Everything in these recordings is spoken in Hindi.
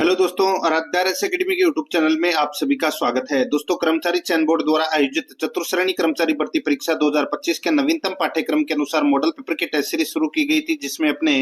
हेलो दोस्तों, आराध्या एकेडमी के यूट्यूब चैनल में आप सभी का स्वागत है। दोस्तों, कर्मचारी चयन बोर्ड द्वारा आयोजित चतुर्श्रेणी कर्मचारी भर्ती परीक्षा 2025 के नवीनतम पाठ्यक्रम के अनुसार मॉडल पेपर की टेस्ट सीरीज शुरू की गई थी, जिसमें अपने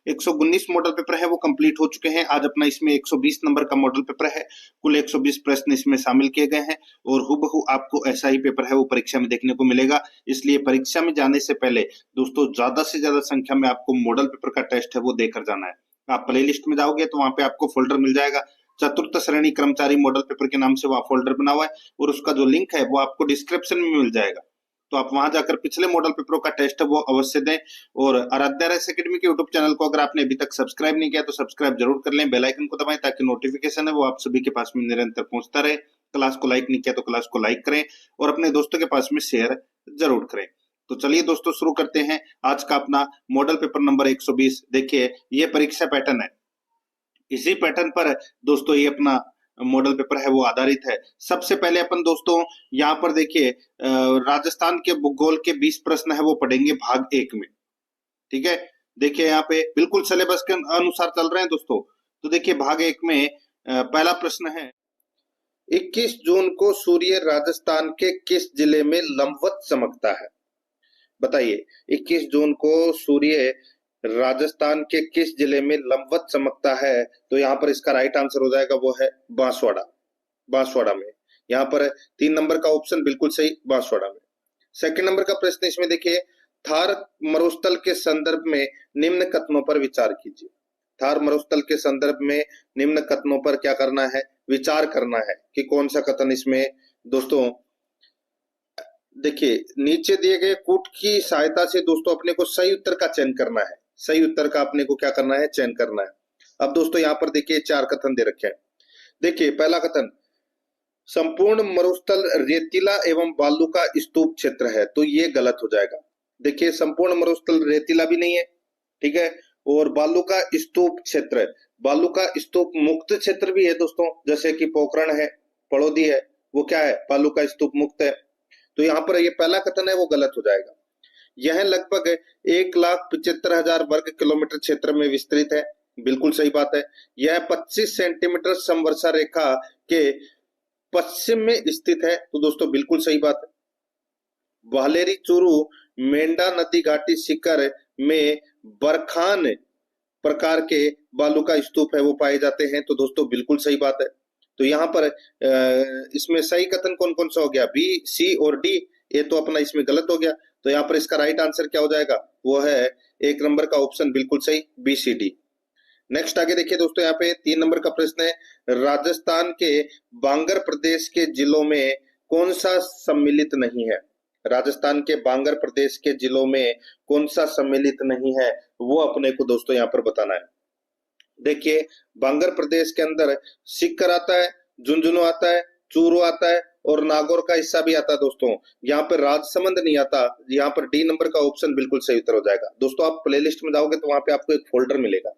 119 मॉडल पेपर है वो कंप्लीट हो चुके हैं। आज अपना इसमें 120 नंबर का मॉडल पेपर है। कुल 120 प्रश्न इसमें शामिल किए गए हैं और हूबहू आपको ऐसा ही पेपर है वो परीक्षा में देखने को मिलेगा। इसलिए परीक्षा में जाने से पहले दोस्तों ज्यादा से ज्यादा संख्या में आपको मॉडल पेपर का टेस्ट है वो देकर जाना है। आप प्ले लिस्ट में जाओगे तो वहां पे आपको फोल्डर मिल जाएगा, चतुर्थ श्रेणी कर्मचारी मॉडल पेपर के नाम से वहां फोल्डर बना हुआ है और उसका जो लिंक है वो आपको डिस्क्रिप्शन में मिल जाएगा। तो आप वहां जाकर पिछले मॉडल पेपरों का टेस्ट है वो अवश्य दें। और आराध्या एकेडमी के यूट्यूब चैनल को अगर आपने अभी तक सब्सक्राइब नहीं किया तो सब्सक्राइब जरूर कर लें, बेल आइकन को दबाएं ताकि नोटिफिकेशन है वो आप सभी के पास में निरंतर पहुंचता रहे। क्लास को लाइक नहीं किया तो क्लास को लाइक करें और अपने दोस्तों के पास में शेयर जरूर करें। तो चलिए दोस्तों शुरू करते हैं आज का अपना मॉडल पेपर नंबर 120। देखिए ये परीक्षा पैटर्न है, इसी पैटर्न पर दोस्तों ये अपना मॉडल पेपर है वो आधारित है। सबसे पहले अपन दोस्तों यहाँ पर देखिए राजस्थान के भूगोल के 20 प्रश्न है वो पढ़ेंगे भाग 1 में। ठीक है, देखिए यहाँ पे बिल्कुल सिलेबस के अनुसार चल रहे हैं दोस्तों। तो देखिए भाग 1 में पहला प्रश्न है, 21 जून को सूर्य राजस्थान के किस जिले में लंबवत चमकता है? बताइए, 21 जून को सूर्य राजस्थान के किस जिले में लंबवत चमकता है? तो यहाँ पर इसका राइट आंसर हो जाएगा वो है बांसवाड़ा। बांसवाड़ा में, यहाँ पर 3 नंबर का ऑप्शन बिल्कुल सही, बांसवाड़ा में। सेकंड नंबर का प्रश्न इसमें देखिए, थार मरुस्थल के संदर्भ में निम्न कथनों पर विचार कीजिए। थार मरुस्थल के संदर्भ में निम्न कथनों पर क्या करना है? विचार करना है कि कौन सा कथन इसमें दोस्तों। देखिए नीचे दिए गए कूट की सहायता से दोस्तों अपने को सही उत्तर का चयन करना है। सही उत्तर का अपने को क्या करना है? चयन करना है। अब दोस्तों यहाँ पर देखिए 4 कथन दे रखे हैं। देखिए पहला कथन, संपूर्ण मरुस्थल रेतीला एवं बालू का स्तूप क्षेत्र है, तो ये गलत हो जाएगा। देखिए संपूर्ण मरुस्थल रेतीला भी नहीं है, ठीक है, और बालू का स्तूप क्षेत्र है। बालू का स्तूप मुक्त क्षेत्र भी है दोस्तों, जैसे कि पोखरण है, पड़ोदी है, वो क्या है? बालू का स्तूप मुक्त है। तो यहाँ पर ये पहला कथन है वो गलत हो जाएगा। यह लगभग 1,75,000 वर्ग किलोमीटर क्षेत्र में विस्तृत है, बिल्कुल सही बात है। यह 25 सेंटीमीटर समवर्षा रेखा के पश्चिम में स्थित है, तो दोस्तों बिल्कुल सही बात है। वालेरी चूरू मेंढा नदी घाटी शिखर में बरखान प्रकार के बालू का स्तूप है वो पाए जाते हैं, तो दोस्तों बिल्कुल सही बात है। तो यहाँ पर इसमें सही कथन कौन कौन सा हो गया? बी, सी और डी। ये तो अपना इसमें गलत हो गया, तो यहाँ पर इसका राइट आंसर क्या हो जाएगा? वो है 1 नंबर का ऑप्शन बिल्कुल सही, बी सी डी। नेक्स्ट आगे देखिए दोस्तों, यहाँ पे 3 नंबर का प्रश्न है, राजस्थान के बांगर प्रदेश के जिलों में कौन सा सम्मिलित नहीं है? राजस्थान के बांगर प्रदेश के जिलों में कौन सा सम्मिलित नहीं है वो अपने को दोस्तों यहाँ पर बताना है। देखिए बांगर प्रदेश के अंदर सीकर आता है, झुंझुनू आता है, चूरू आता है और नागौर का हिस्सा भी आता है दोस्तों। यहाँ पर राजसमंद नहीं आता। यहाँ पर डी नंबर का ऑप्शन बिल्कुल सही उत्तर हो जाएगा। दोस्तों आप प्लेलिस्ट में जाओगे तो वहां पे आपको एक फोल्डर मिलेगा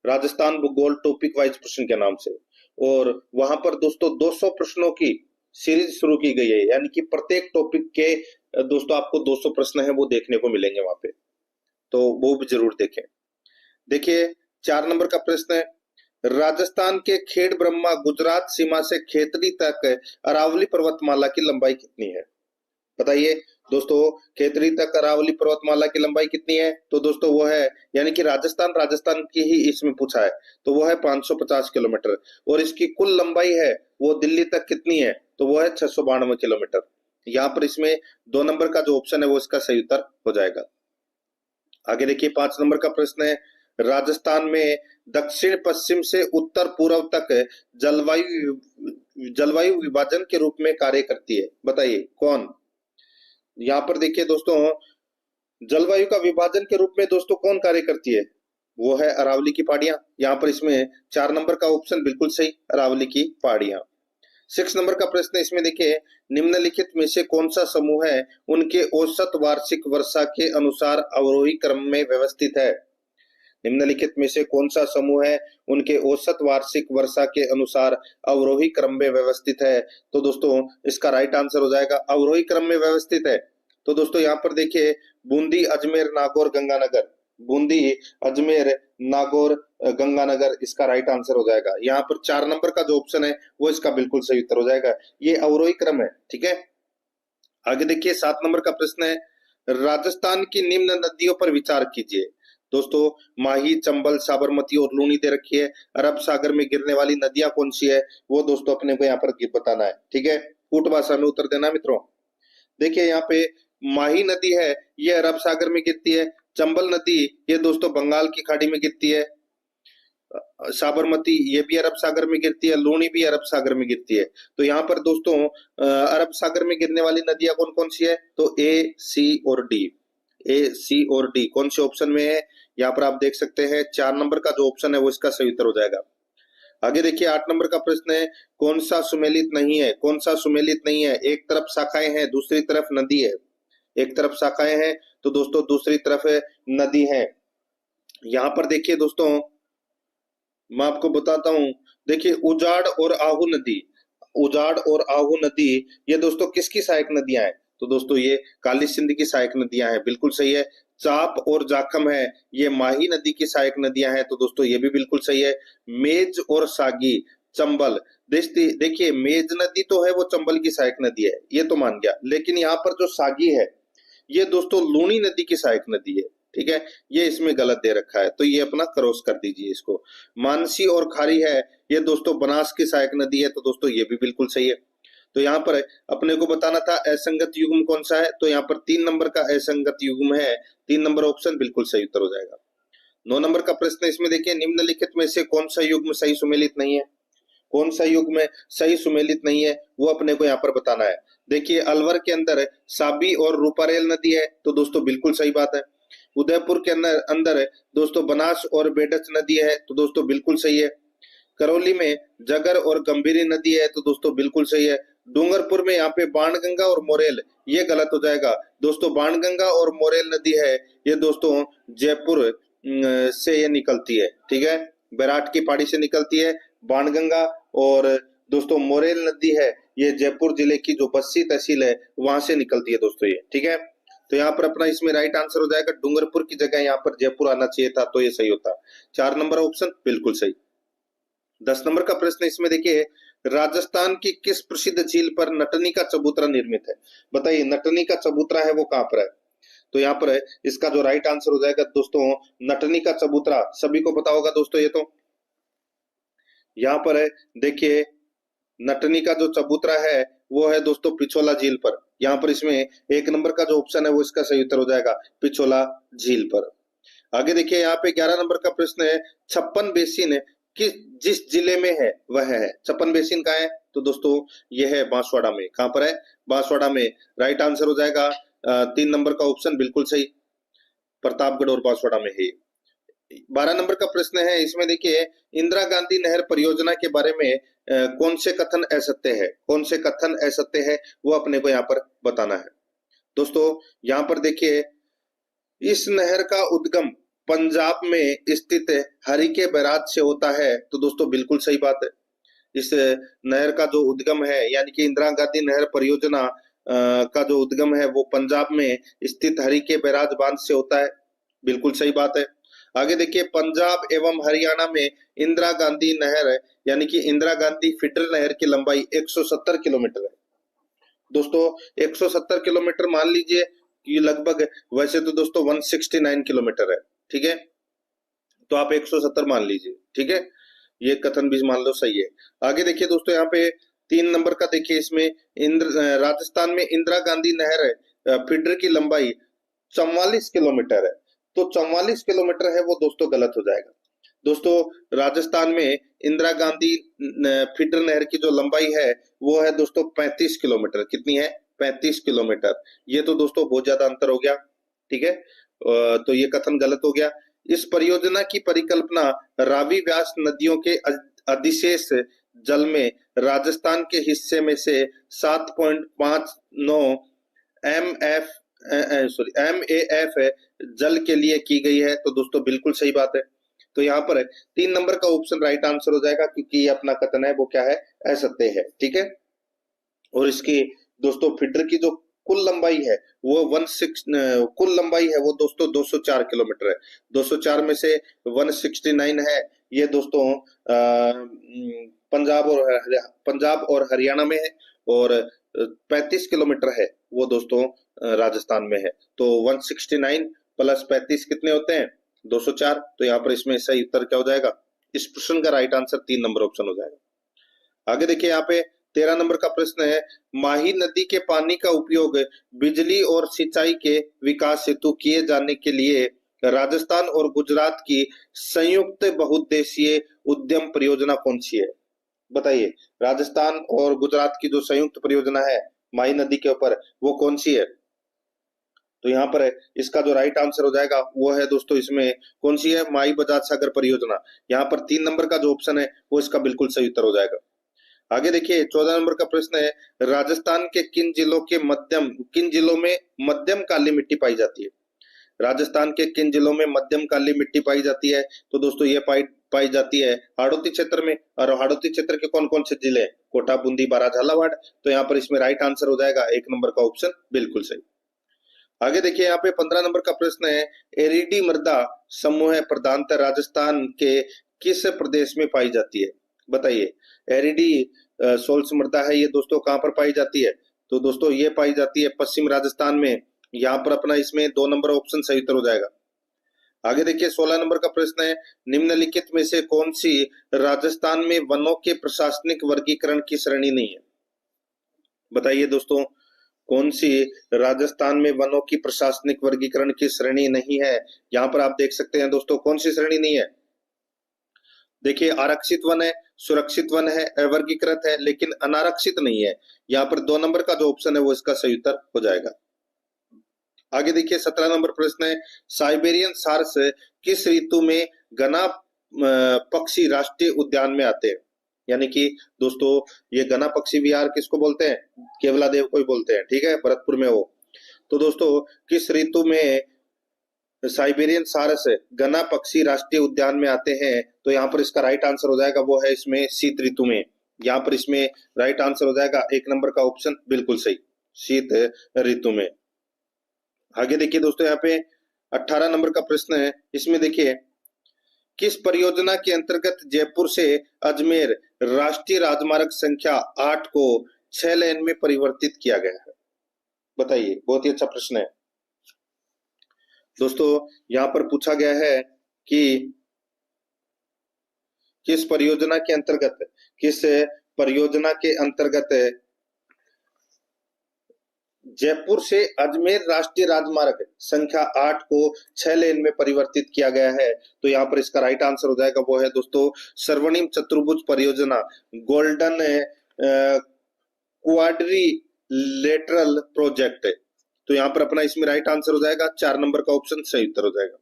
राजस्थान भूगोल टॉपिक वाइज प्रश्न के नाम से, और वहां पर दोस्तों 200 प्रश्नों की सीरीज शुरू की गई है, यानी कि प्रत्येक टॉपिक के दोस्तों आपको 200 प्रश्न है वो देखने को मिलेंगे वहां पे, तो वो भी जरूर देखें। देखिए 4 नंबर का प्रश्न है, राजस्थान के खेड़ ब्रह्मा गुजरात सीमा से खेतड़ी तक अरावली पर्वतमाला की लंबाई कितनी है? बताइए दोस्तों, खेतड़ी तक अरावली पर्वतमाला की लंबाई कितनी है? तो दोस्तों वो है, यानी कि राजस्थान की ही इसमें पूछा है, तो वो है 550 किलोमीटर। और इसकी कुल लंबाई है वो दिल्ली तक कितनी है? तो वो है 692 किलोमीटर। यहाँ पर इसमें 2 नंबर का जो ऑप्शन है वो इसका सही उत्तर हो जाएगा। आगे देखिए 5 नंबर का प्रश्न है, राजस्थान में दक्षिण पश्चिम से उत्तर पूर्व तक जलवायु विभाजन के रूप में कार्य करती है। बताइए कौन? यहाँ पर देखिए दोस्तों, जलवायु का विभाजन के रूप में दोस्तों कौन कार्य करती है? वो है अरावली की पहाड़ियां। यहाँ पर इसमें 4 नंबर का ऑप्शन बिल्कुल सही, अरावली की पहाड़ियां। 6 नंबर का प्रश्न इसमें देखिए, निम्नलिखित में से कौन सा समूह है उनके औसत वार्षिक वर्षा के अनुसार अवरोही क्रम में व्यवस्थित है? निम्नलिखित में से कौन सा समूह है उनके औसत वार्षिक वर्षा के अनुसार अवरोही क्रम में व्यवस्थित है? तो दोस्तों इसका राइट आंसर हो जाएगा अवरोही क्रम में व्यवस्थित है। तो दोस्तों यहाँ पर देखिए बूंदी, अजमेर, नागौर, गंगानगर, बूंदी, अजमेर, नागौर, गंगानगर इसका राइट आंसर हो जाएगा। यहाँ पर 4 नंबर का जो ऑप्शन है वो इसका बिल्कुल सही उत्तर हो जाएगा। ये अवरोही क्रम है, ठीक है। आगे देखिए 7 नंबर का प्रश्न है, राजस्थान की निम्न नदियों पर विचार कीजिए। दोस्तों माही, चंबल, साबरमती और लूनी दे रखी है। अरब सागर में गिरने वाली नदियां कौन सी है वो दोस्तों अपने को यहाँ पर बताना है, ठीक है। कूट भाषा में उत्तर देना मित्रों। देखिए यहाँ पे माही नदी है, ये अरब सागर में गिरती है। चंबल नदी ये दोस्तों बंगाल की खाड़ी में गिरती है। साबरमती ये भी अरब सागर में गिरती है। लूनी भी अरब सागर में गिरती है। तो यहाँ पर दोस्तों अरब सागर में गिरने वाली नदियां कौन कौन सी है, तो ए, सी और डी। ए, सी और डी कौन से ऑप्शन में है, यहाँ पर आप देख सकते हैं 4 नंबर का जो ऑप्शन है वो इसका सही उत्तर हो जाएगा। आगे देखिए 8 नंबर का प्रश्न है, कौन सा सुमेलित नहीं है, कौन सा सुमेलित नहीं है। एक तरफ शाखाएं हैं, दूसरी तरफ नदी है। एक तरफ शाखाएं हैं तो दोस्तों दूसरी तरफ नदी है। यहाँ पर देखिए दोस्तों मैं आपको बताता हूं, देखिए उजाड़ और आहू नदी, उजाड़ और आहू नदी ये दोस्तों किसकी सहायक नदियां हैं, तो दोस्तों ये काली सिंध की सहायक नदियां हैं, बिल्कुल सही है। चाप और जाखम है ये माही नदी की सहायक नदियां हैं, तो दोस्तों ये भी बिल्कुल सही है। मेज और सागी, चंबल, देखिए मेज नदी तो है वो चंबल की सहायक नदी है, ये तो मान गया, लेकिन यहाँ पर जो सागी है ये दोस्तों लूनी नदी की सहायक नदी है, ठीक है। ये इसमें गलत दे रखा है तो ये अपना क्रॉस कर दीजिए इसको। मानसी और खारी है ये दोस्तों बनास की सहायक नदी है, तो दोस्तों ये भी बिल्कुल सही है। तो यहाँ पर अपने को बताना था असंगत युग्म कौन सा है, तो यहाँ पर 3 नंबर का असंगत युग्म है। 3 नंबर ऑप्शन बिल्कुल सही उत्तर हो जाएगा। 9 नंबर का प्रश्न इसमें देखिए, निम्नलिखित में से कौन सा युग्म सही सुमेलित नहीं है। कौन सा युग्म सही सुमेलित नहीं है वो अपने को यहाँ पर बताना है। देखिए अलवर के अंदर साबी और रूपारेल नदी है, तो दोस्तों बिल्कुल सही बात है। उदयपुर के अंदर अंदर दोस्तों बनास और बेडच नदी है, तो दोस्तों बिल्कुल सही है। करौली में जगर और गंभीरी नदी है, तो दोस्तों बिल्कुल सही है। डूंगरपुर में यहाँ पे बाणगंगा और मोरेल, ये गलत हो जाएगा दोस्तों। बाणगंगा और मोरेल नदी है ये दोस्तों जयपुर से ये निकलती है, ठीक है। बैराट की पहाड़ी से निकलती है बाणगंगा, और दोस्तों मोरेल नदी है ये जयपुर जिले की जो बस्सी तहसील है वहां से निकलती है दोस्तों ये, ठीक है। तो यहाँ पर अपना इसमें राइट आंसर हो जाएगा डूंगरपुर की जगह यहाँ पर जयपुर आना चाहिए था, तो ये सही होता। 4 नंबर ऑप्शन बिल्कुल सही। 10 नंबर का प्रश्न इसमें देखिए, राजस्थान की किस प्रसिद्ध झील पर नटनी का चबूतरा निर्मित है। बताइए नटनी का चबूतरा है वो कहां पर है, तो यहाँ पर है इसका जो राइट आंसर हो जाएगा दोस्तों नटनी का चबूतरा, सभी को पता होगा दोस्तों ये तो। यहाँ पर है देखिए नटनी का जो चबूतरा है वो है दोस्तों पिछोला झील पर। यहाँ पर इसमें 1 नंबर का जो ऑप्शन है वो इसका सही उत्तर हो जाएगा पिछोला झील पर। आगे देखिए यहाँ पे 11 नंबर का प्रश्न है, 56 बेसिन किस जिस जिले में है वह है। 56 बेसिन कहाँ है, तो दोस्तों ये है बांसवाड़ा में। कहां पर है, बांसवाड़ा में। राइट आंसर हो जाएगा 3 नंबर का ऑप्शन बिल्कुल सही, प्रतापगढ़ और बांसवाड़ा में है। 12 नंबर का प्रश्न है इसमें देखिए, इंदिरा गांधी नहर परियोजना के बारे में कौन से कथन असत्य है। कौन से कथन असत्य है वो अपने को यहाँ पर बताना है। दोस्तों यहाँ पर देखिए इस नहर का उद्गम पंजाब में स्थित हरिके बैराज से होता है, तो दोस्तों बिल्कुल सही बात है। इस नहर का जो उद्गम है यानी कि इंदिरा गांधी नहर परियोजना का जो उद्गम है वो पंजाब में स्थित हरिके बैराज बांध से होता है, बिल्कुल सही बात है। आगे देखिए पंजाब एवं हरियाणा में इंदिरा गांधी नहर यानी कि इंदिरा गांधी फीडर नहर की लंबाई 170 किलोमीटर है। दोस्तों 170 किलोमीटर मान लीजिए कि लगभग, वैसे तो दोस्तों 169 किलोमीटर है, ठीक है, तो आप 170 मान लीजिए, ठीक है। ये कथन भी मान लो सही है। आगे देखिए दोस्तों यहाँ पे 3 नंबर का देखिए, इसमें राजस्थान में इंदिरा गांधी नहर फीडर की लंबाई 44 किलोमीटर है, तो 44 किलोमीटर है वो दोस्तों गलत हो जाएगा। दोस्तों राजस्थान में इंदिरा गांधी फीडर नहर की जो लंबाई है वो है दोस्तों 35 किलोमीटर। कितनी है, 35 किलोमीटर। ये तो दोस्तों बहुत ज्यादा अंतर हो गया, ठीक है, तो ये कथन गलत हो गया। इस परियोजना की परिकल्पना रावी व्यास नदियों के अधिशेष जल में राजस्थान के हिस्से में से 7.59 MAF जल के लिए की गई है, तो दोस्तों बिल्कुल सही बात है। तो यहाँ पर 3 नंबर का ऑप्शन राइट आंसर हो जाएगा, क्योंकि ये अपना कथन है वो क्या है, असत्य है, ठीक है। और इसकी दोस्तों फीडर की जो कुल लंबाई है वो 16 कुल लंबाई है वो दोस्तों 204 किलोमीटर है। 204 में से 169 है ये दोस्तों पंजाब और हरियाणा में है, और 35 किलोमीटर है वो दोस्तों राजस्थान में है। तो 169 प्लस 35 कितने होते हैं? 204। तो यहाँ पर इसमें सही उत्तर क्या हो जाएगा? इस प्रश्न का राइट आंसर 3 नंबर ऑप्शन हो जाएगा। आगे देखिए यहाँ पे 13 नंबर का प्रश्न है, माही नदी के पानी का उपयोग बिजली और सिंचाई के विकास हेतु किए जाने के लिए राजस्थान और गुजरात की संयुक्त बहुउद्देशीय उद्यम परियोजना कौन सी है? बताइए, राजस्थान और गुजरात की जो संयुक्त परियोजना है माही नदी के ऊपर, वो कौन सी है? तो यहाँ पर इसका जो राइट आंसर हो जाएगा वो है दोस्तों, इसमें कौन सी है? माई बजाज सागर परियोजना। यहाँ पर 3 नंबर का जो ऑप्शन है वो इसका बिल्कुल सही उत्तर हो जाएगा। आगे देखिए 14 नंबर का प्रश्न है, राजस्थान के किन जिलों में मध्यम काली मिट्टी पाई जाती है? राजस्थान के किन जिलों में मध्यम काली मिट्टी पाई जाती है? तो दोस्तों ये पाई जाती है हाड़ौती क्षेत्र में। और हाड़ौती क्षेत्र के कौन कौन से जिले हैं? कोटा, बूंदी, बारां, झालावाड़। तो यहाँ पर इसमें राइट आंसर हो जाएगा 1 नंबर का ऑप्शन बिल्कुल सही। आगे देखिए यहाँ पे 15 नंबर का प्रश्न है, एरिडी मृदा समूह प्रधानतः राजस्थान के किस प्रदेश में पाई जाती है? बताइए, एरिडी सोल्स मृदा है ये दोस्तों कहाँ पर पाई जाती है? तो दोस्तों ये पाई जाती है पश्चिम राजस्थान में। यहाँ पर अपना इसमें 2 नंबर ऑप्शन सही उत्तर हो जाएगा। आगे देखिए 16 नंबर का प्रश्न है, निम्नलिखित में से कौन सी राजस्थान में वनों के प्रशासनिक वर्गीकरण की श्रेणी नहीं है? बताइए दोस्तों, कौन सी राजस्थान में वनों की प्रशासनिक वर्गीकरण की श्रेणी नहीं है? यहाँ पर आप देख सकते हैं दोस्तों, कौन सी श्रेणी नहीं है? देखिए, आरक्षित वन है, सुरक्षित वन है, अवर्गीकृत है, लेकिन अनारक्षित नहीं है। यहाँ पर 2 नंबर का जो ऑप्शन है वो इसका सही उत्तर हो जाएगा। आगे देखिए 17 नंबर प्रश्न है, साइबेरियन सार्स किस ऋतु में घना पक्षी राष्ट्रीय उद्यान में आते हैं? यानी कि दोस्तों ये घना पक्षी विहार किसको बोलते हैं? केवलादेव को ही बोलते हैं, ठीक है, भरतपुर में हो। तो दोस्तों किस ऋतु में साइबेरियन सारस घना पक्षी राष्ट्रीय उद्यान में आते हैं? तो यहाँ पर इसका राइट आंसर हो जाएगा वो है इसमें शीत ऋतु में। यहाँ पर इसमें राइट आंसर हो जाएगा 1 नंबर का ऑप्शन बिल्कुल सही, शीत ऋतु में। आगे देखिए दोस्तों यहाँ पे 18 नंबर का प्रश्न है, इसमें देखिए किस परियोजना के अंतर्गत जयपुर से अजमेर राष्ट्रीय राजमार्ग संख्या 8 को 6 लेन में परिवर्तित किया गया है? बताइए, बहुत ही अच्छा प्रश्न है दोस्तों। यहाँ पर पूछा गया है कि किस परियोजना के अंतर्गत जयपुर से अजमेर राष्ट्रीय राजमार्ग संख्या 8 को 6 लेन में परिवर्तित किया गया है? तो यहाँ पर इसका राइट आंसर हो जाएगा वो है दोस्तों स्वर्णिम चतुर्भुज परियोजना, गोल्डन क्वाड्रिलेटरल प्रोजेक्ट। तो यहाँ पर अपना इसमें राइट आंसर हो जाएगा 4 नंबर का ऑप्शन सही उत्तर हो जाएगा।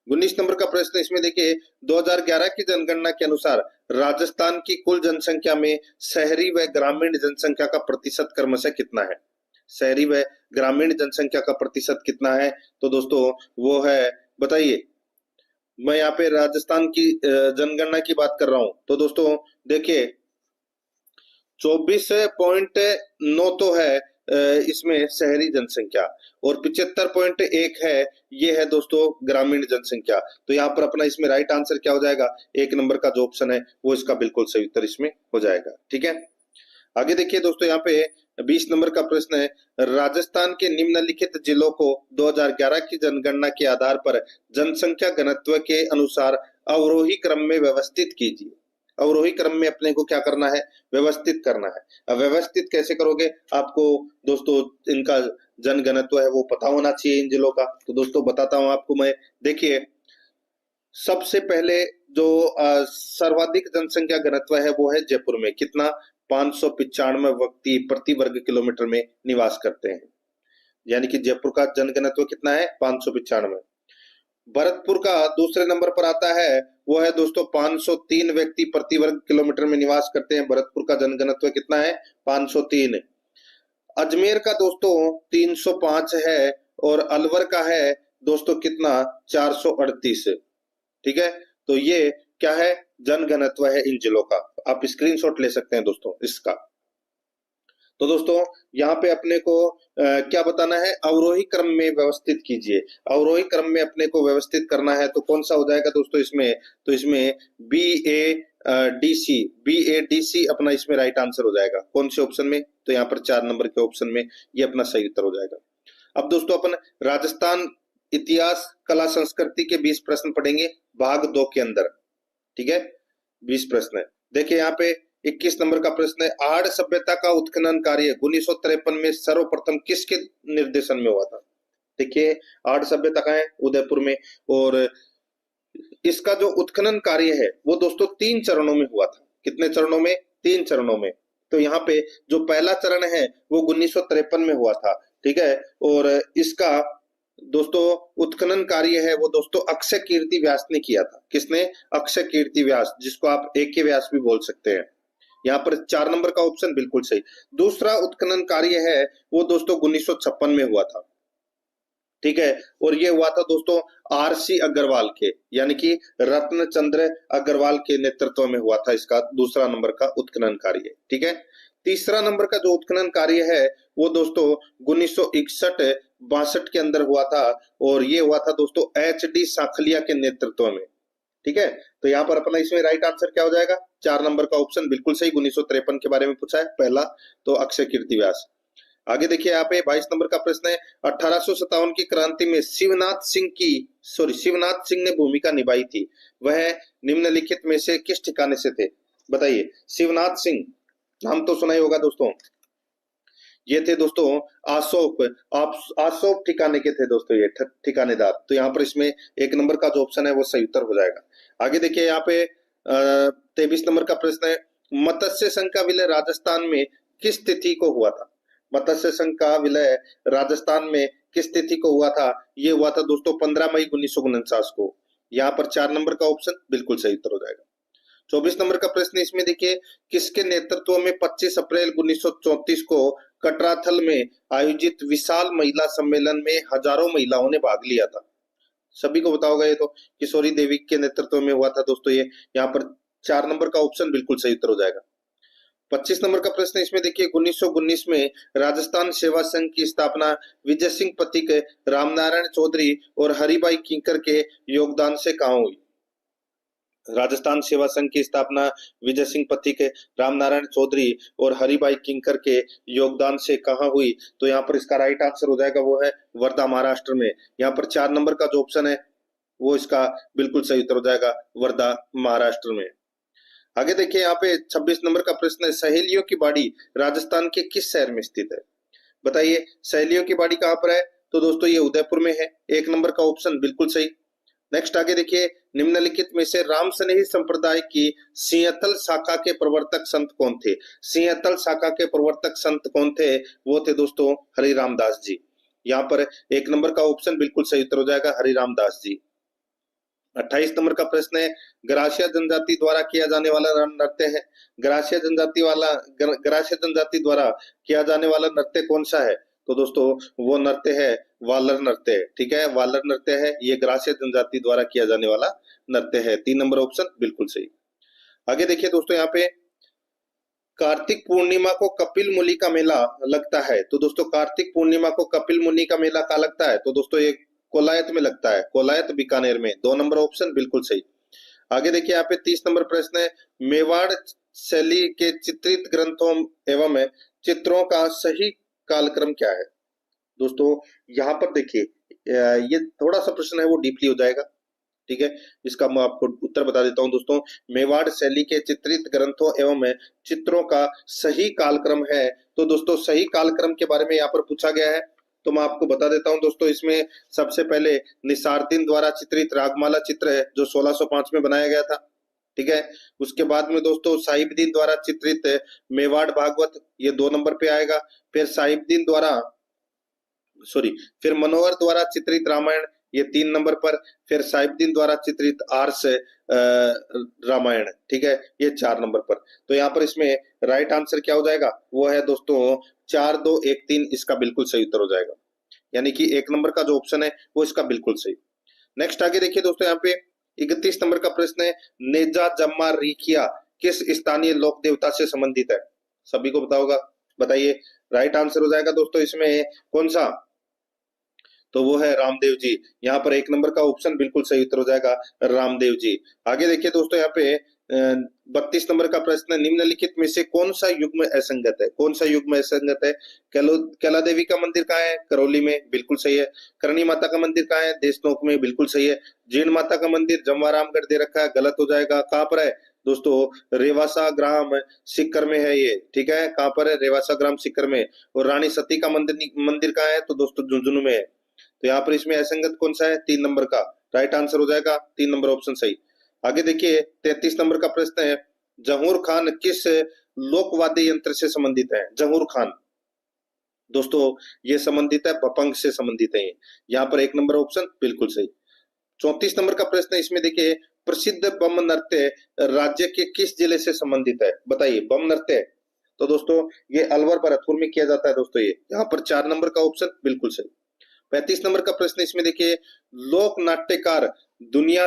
19 नंबर का प्रश्न, इसमें देखिए 2011 की जनगणना के अनुसार राजस्थान की कुल जनसंख्या में शहरी व ग्रामीण जनसंख्या का प्रतिशत क्रमशः कितना है? शहरी व ग्रामीण जनसंख्या का प्रतिशत कितना है? तो दोस्तों वो है, बताइए, मैं यहाँ पे राजस्थान की जनगणना की बात कर रहा हूं। तो दोस्तों देखिए 24.9 तो है इसमें शहरी जनसंख्या, और 75.1 है ये है दोस्तों ग्रामीण जनसंख्या। तो यहाँ पर अपना इसमें राइट आंसर क्या हो जाएगा? 1 नंबर का जो ऑप्शन है वो इसका बिल्कुल सही उत्तर इसमें हो जाएगा, ठीक है। आगे देखिए दोस्तों यहाँ पे 20 नंबर का प्रश्न है, राजस्थान के निम्नलिखित जिलों को 2011 की जनगणना के आधार पर जनसंख्या घनत्व के अनुसार अवरोही क्रम में व्यवस्थित कीजिए। अवरोही क्रम में अपने को क्या करना है? व्यवस्थित करना है। अब व्यवस्थित कैसे करोगे? आपको दोस्तों इनका जनघनत्व है वो पता होना चाहिए इन जिलों का। तो दोस्तों बताता हूं आपको मैं। देखिए सबसे पहले जो सर्वाधिक जनसंख्या घनत्व है वो है जयपुर में, कितना? 595 व्यक्ति प्रति वर्ग किलोमीटर में निवास करते हैं, यानी कि जयपुर का जनघनत्व कितना है? 595। भरतपुर का दूसरे नंबर पर आता है वो है दोस्तों 503 व्यक्ति प्रति वर्ग किलोमीटर में निवास करते हैं। भरतपुर का जनघनत्व कितना है? 503। अजमेर का दोस्तों 305 है, और अलवर का है दोस्तों कितना? 438, ठीक है। तो ये क्या है? जनघनत्व है इन जिलों का। आप स्क्रीनशॉट ले सकते हैं दोस्तों इसका। तो दोस्तों यहाँ पे अपने को क्या बताना है, अवरोही क्रम में व्यवस्थित कीजिए। अवरोही क्रम में अपने को व्यवस्थित करना है तो कौन सा हो जाएगा दोस्तों इसमें, तो इसमें बी ए डी सी अपना इसमें राइट आंसर हो जाएगा। कौन से ऑप्शन में, तो यहाँ पर 4 नंबर के ऑप्शन में ये अपना सही उत्तर हो जाएगा। अब दोस्तों अपन राजस्थान इतिहास कला संस्कृति के 20 प्रश्न पढ़ेंगे भाग 2 के अंदर, ठीक है। 20 प्रश्न है। देखिए यहाँ पे 21 नंबर का प्रश्न है, आड़ सभ्यता का उत्खनन कार्य 1953 में सर्वप्रथम किसके निर्देशन में हुआ था। देखिए आड़ सभ्यता का है उदयपुर में, और इसका जो उत्खनन कार्य है वो दोस्तों 3 चरणों में हुआ था। कितने चरणों में, 3 चरणों में। तो यहाँ पे जो पहला चरण है वो 1953 में हुआ था, ठीक है। और इसका दोस्तों उत्खनन कार्य है वो दोस्तों अक्षय कीर्ति व्यास ने किया था। किसने, अक्षय कीर्ति व्यास, जिसको आप AK व्यास भी बोल सकते हैं। यहाँ पर 4 नंबर का ऑप्शन बिल्कुल सही। दूसरा उत्खनन कार्य है वो दोस्तों 1956 में हुआ था, ठीक है। और ये हुआ था दोस्तों RC अग्रवाल के, यानी कि रत्न चंद्र अग्रवाल के नेतृत्व में हुआ था इसका दूसरा नंबर का उत्खनन कार्य, ठीक है। तीसरा नंबर का जो उत्खनन कार्य है वो दोस्तों 1961-62 के अंदर हुआ था, और ये हुआ था दोस्तों HD सांखलिया के नेतृत्व में, ठीक है। तो यहाँ पर अपना इसमें राइट आंसर क्या हो जाएगा, 4 नंबर का ऑप्शन बिल्कुल सही। 1953 के बारे में पूछा है पहला, तो अक्षय कीर्ति व्यास। आगे देखिए यहाँ पे 22 नंबर का प्रश्न है, 1857 की क्रांति में शिवनाथ सिंह ने भूमिका निभाई थी, वह निम्नलिखित में से किस ठिकाने से थे। बताइए, शिवनाथ सिंह नाम तो सुना ही होगा दोस्तों। ये थे दोस्तों आसोप ठिकाने के थे दोस्तों, ये ठिकानेदार। तो यहाँ पर इसमें 1 नंबर का जो ऑप्शन है वो सही उत्तर हो जाएगा। आगे देखिए यहाँ पे 23 नंबर का प्रश्न है, मत्स्य संघ का विलय राजस्थान में किस तिथि को हुआ था। मत्स्य संघ का विलय राजस्थान में किस तिथि को हुआ था, ये हुआ था दोस्तों 15 मई 1949 को। यहाँ पर 4 नंबर का ऑप्शन बिल्कुल सही उत्तर हो जाएगा। 24 नंबर का प्रश्न इसमें देखिए, किसके नेतृत्व में 25 अप्रैल 1934 को कटराथल में आयोजित विशाल महिला सम्मेलन में हजारों महिलाओं ने भाग लिया था। सभी को बताओ ये तो किशोरी देवी के नेतृत्व में हुआ था दोस्तों ये। यहाँ पर 4 नंबर का ऑप्शन बिल्कुल सही उत्तर हो जाएगा। 25 नंबर का प्रश्न इसमें देखिए, 1919 में राजस्थान सेवा संघ की स्थापना विजय सिंह पथिक, रामनारायण चौधरी और हरिभाई किंकर के योगदान से कहाँ हुई। राजस्थान सेवा संघ की स्थापना विजय सिंह पथिक, रामनारायण चौधरी और हरिभाई किंकर के योगदान से कहाँ हुई, तो यहाँ पर इसका राइट आंसर हो जाएगा वो है वर्धा महाराष्ट्र में। यहाँ पर 4 नंबर का जो ऑप्शन है वो इसका बिल्कुल सही उत्तर हो जाएगा, वर्धा महाराष्ट्र में। आगे देखिए यहाँ पे 26 नंबर का प्रश्न है, सहेलियों की बाड़ी राजस्थान के किस शहर में स्थित है। बताइए सहेलियों की बाड़ी कहाँ पर है, तो दोस्तों ये उदयपुर में है। 1 नंबर का ऑप्शन बिल्कुल सही। नेक्स्ट आगे देखिए, निम्नलिखित में से राम स्नेही संप्रदाय की सिंहतल शाखा के प्रवर्तक संत कौन थे। सिंहतल शाखा के प्रवर्तक संत कौन थे, वो थे दोस्तों हरिराम दास जी। यहाँ पर 1 नंबर का ऑप्शन बिल्कुल सही उत्तर हो जाएगा, हरिराम दास जी। 28 नंबर का प्रश्न है, ग्रासिया जनजाति द्वारा किया जाने वाला नृत्य है। ग्रासिया जनजाति द्वारा किया जाने वाला नृत्य कौन सा है, तो दोस्तों वो नृत्य है वालर नृत्य, ठीक है। वालर नृत्य है, ये ग्रासिया जनजाति द्वारा किया जाने वाला नृत्य है। 3 नंबर ऑप्शन बिल्कुल सही। आगे देखिए दोस्तों, यहाँ पे कार्तिक पूर्णिमा को कपिल मुनि का मेला लगता है, तो दोस्तों कार्तिक पूर्णिमा को कपिल मुनि का मेला कहाँ लगता है, तो दोस्तों ये कोलायत में लगता है, कोलायत बीकानेर में। 2 नंबर ऑप्शन बिल्कुल सही। आगे देखिए यहाँ पे 30 नंबर प्रश्न है, मेवाड़ शैली के चित्रित ग्रंथों एवं चित्रों का सही कालक्रम क्या है। दोस्तों यहाँ पर देखिए ये थोड़ा सा प्रश्न है वो डीपली हो जाएगा, ठीक है। इसका मैं आपको उत्तर बता देता हूं दोस्तों। मेवाड़ शैली के चित्रित ग्रंथों एवं चित्रों का सही कालक्रम है, तो दोस्तों सही कालक्रम के बारे में यहाँ पर पूछा गया है, तो मैं आपको बता देता हूं दोस्तों। इसमें सबसे पहले निसारदीन द्वारा चित्रित रागमाला चित्र है जो 1605 में बनाया गया था, ठीक है। उसके बाद में दोस्तों साहिबदीन द्वारा चित्रित मेवाड़ भागवत, ये 2 नंबर पे आएगा। फिर मनोहर द्वारा चित्रित रामायण, ये 3 नंबर पर। फिर साहिबदीन द्वारा चित्रित आर्ष रामायण, ठीक है, ये 4 नंबर पर। तो यहाँ पर इसमें राइट आंसर क्या हो जाएगा, वो है दोस्तों 4, 2, 1, 3, इसका बिल्कुल सही उत्तर हो जाएगा। यानी कि 1 नंबर का जो ऑप्शन है वो इसका बिल्कुल सही। नेक्स्ट आगे देखिए दोस्तों, यहाँ पे 31 नंबर का प्रश्न है, नेजा जम्मा रिखिया किस स्थानीय लोक देवता से संबंधित है। सभी को पता होगा बताइए, राइट आंसर हो जाएगा दोस्तों इसमें कौन सा? तो वो है रामदेव जी। यहाँ पर एक नंबर का ऑप्शन बिल्कुल सही उत्तर हो जाएगा, रामदेव जी। आगे देखिए दोस्तों, यहाँ पे 32 नंबर का प्रश्न है, निम्नलिखित में से कौन सा युग्म असंगत है? कौन सा युग्म असंगत है? कैला देवी का मंदिर कहाँ है? करौली में, बिल्कुल सही है। करणी माता का मंदिर कहाँ है? देशनोक में, बिल्कुल सही है। जीण माता का मंदिर जमवारामगढ़ दे रखा है, गलत हो जाएगा। कहाँ पर है दोस्तों? रेवासा ग्राम सीकर में है ये, ठीक है। कहाँ पर है? रेवासा ग्राम सीकर में। और रानी सती का मंदिर कहाँ है? तो दोस्तों झुंझुनू में है। तो यहाँ पर इसमें असंगत कौन सा है? 3 नंबर का राइट आंसर हो जाएगा, 3 नंबर ऑप्शन सही। आगे देखिए 33 नंबर का प्रश्न है, जहूर खान किस लोक वाद्य यंत्र से संबंधित है? जहूर खान दोस्तों ये संबंधित है, भपंग से संबंधित है। यहाँ पर 1 नंबर ऑप्शन बिल्कुल सही। 34 नंबर का प्रश्न है, इसमें देखिए प्रसिद्ध बम नृत्य राज्य के किस जिले से संबंधित है? बताइए, बम नृत्य तो दोस्तों ये अलवर भरतपुर में किया जाता है दोस्तों ये। यहाँ पर 4 नंबर का ऑप्शन बिल्कुल सही। 35 नंबर का प्रश्न इसमें देखिए, लोक नाट्यकार दुनिया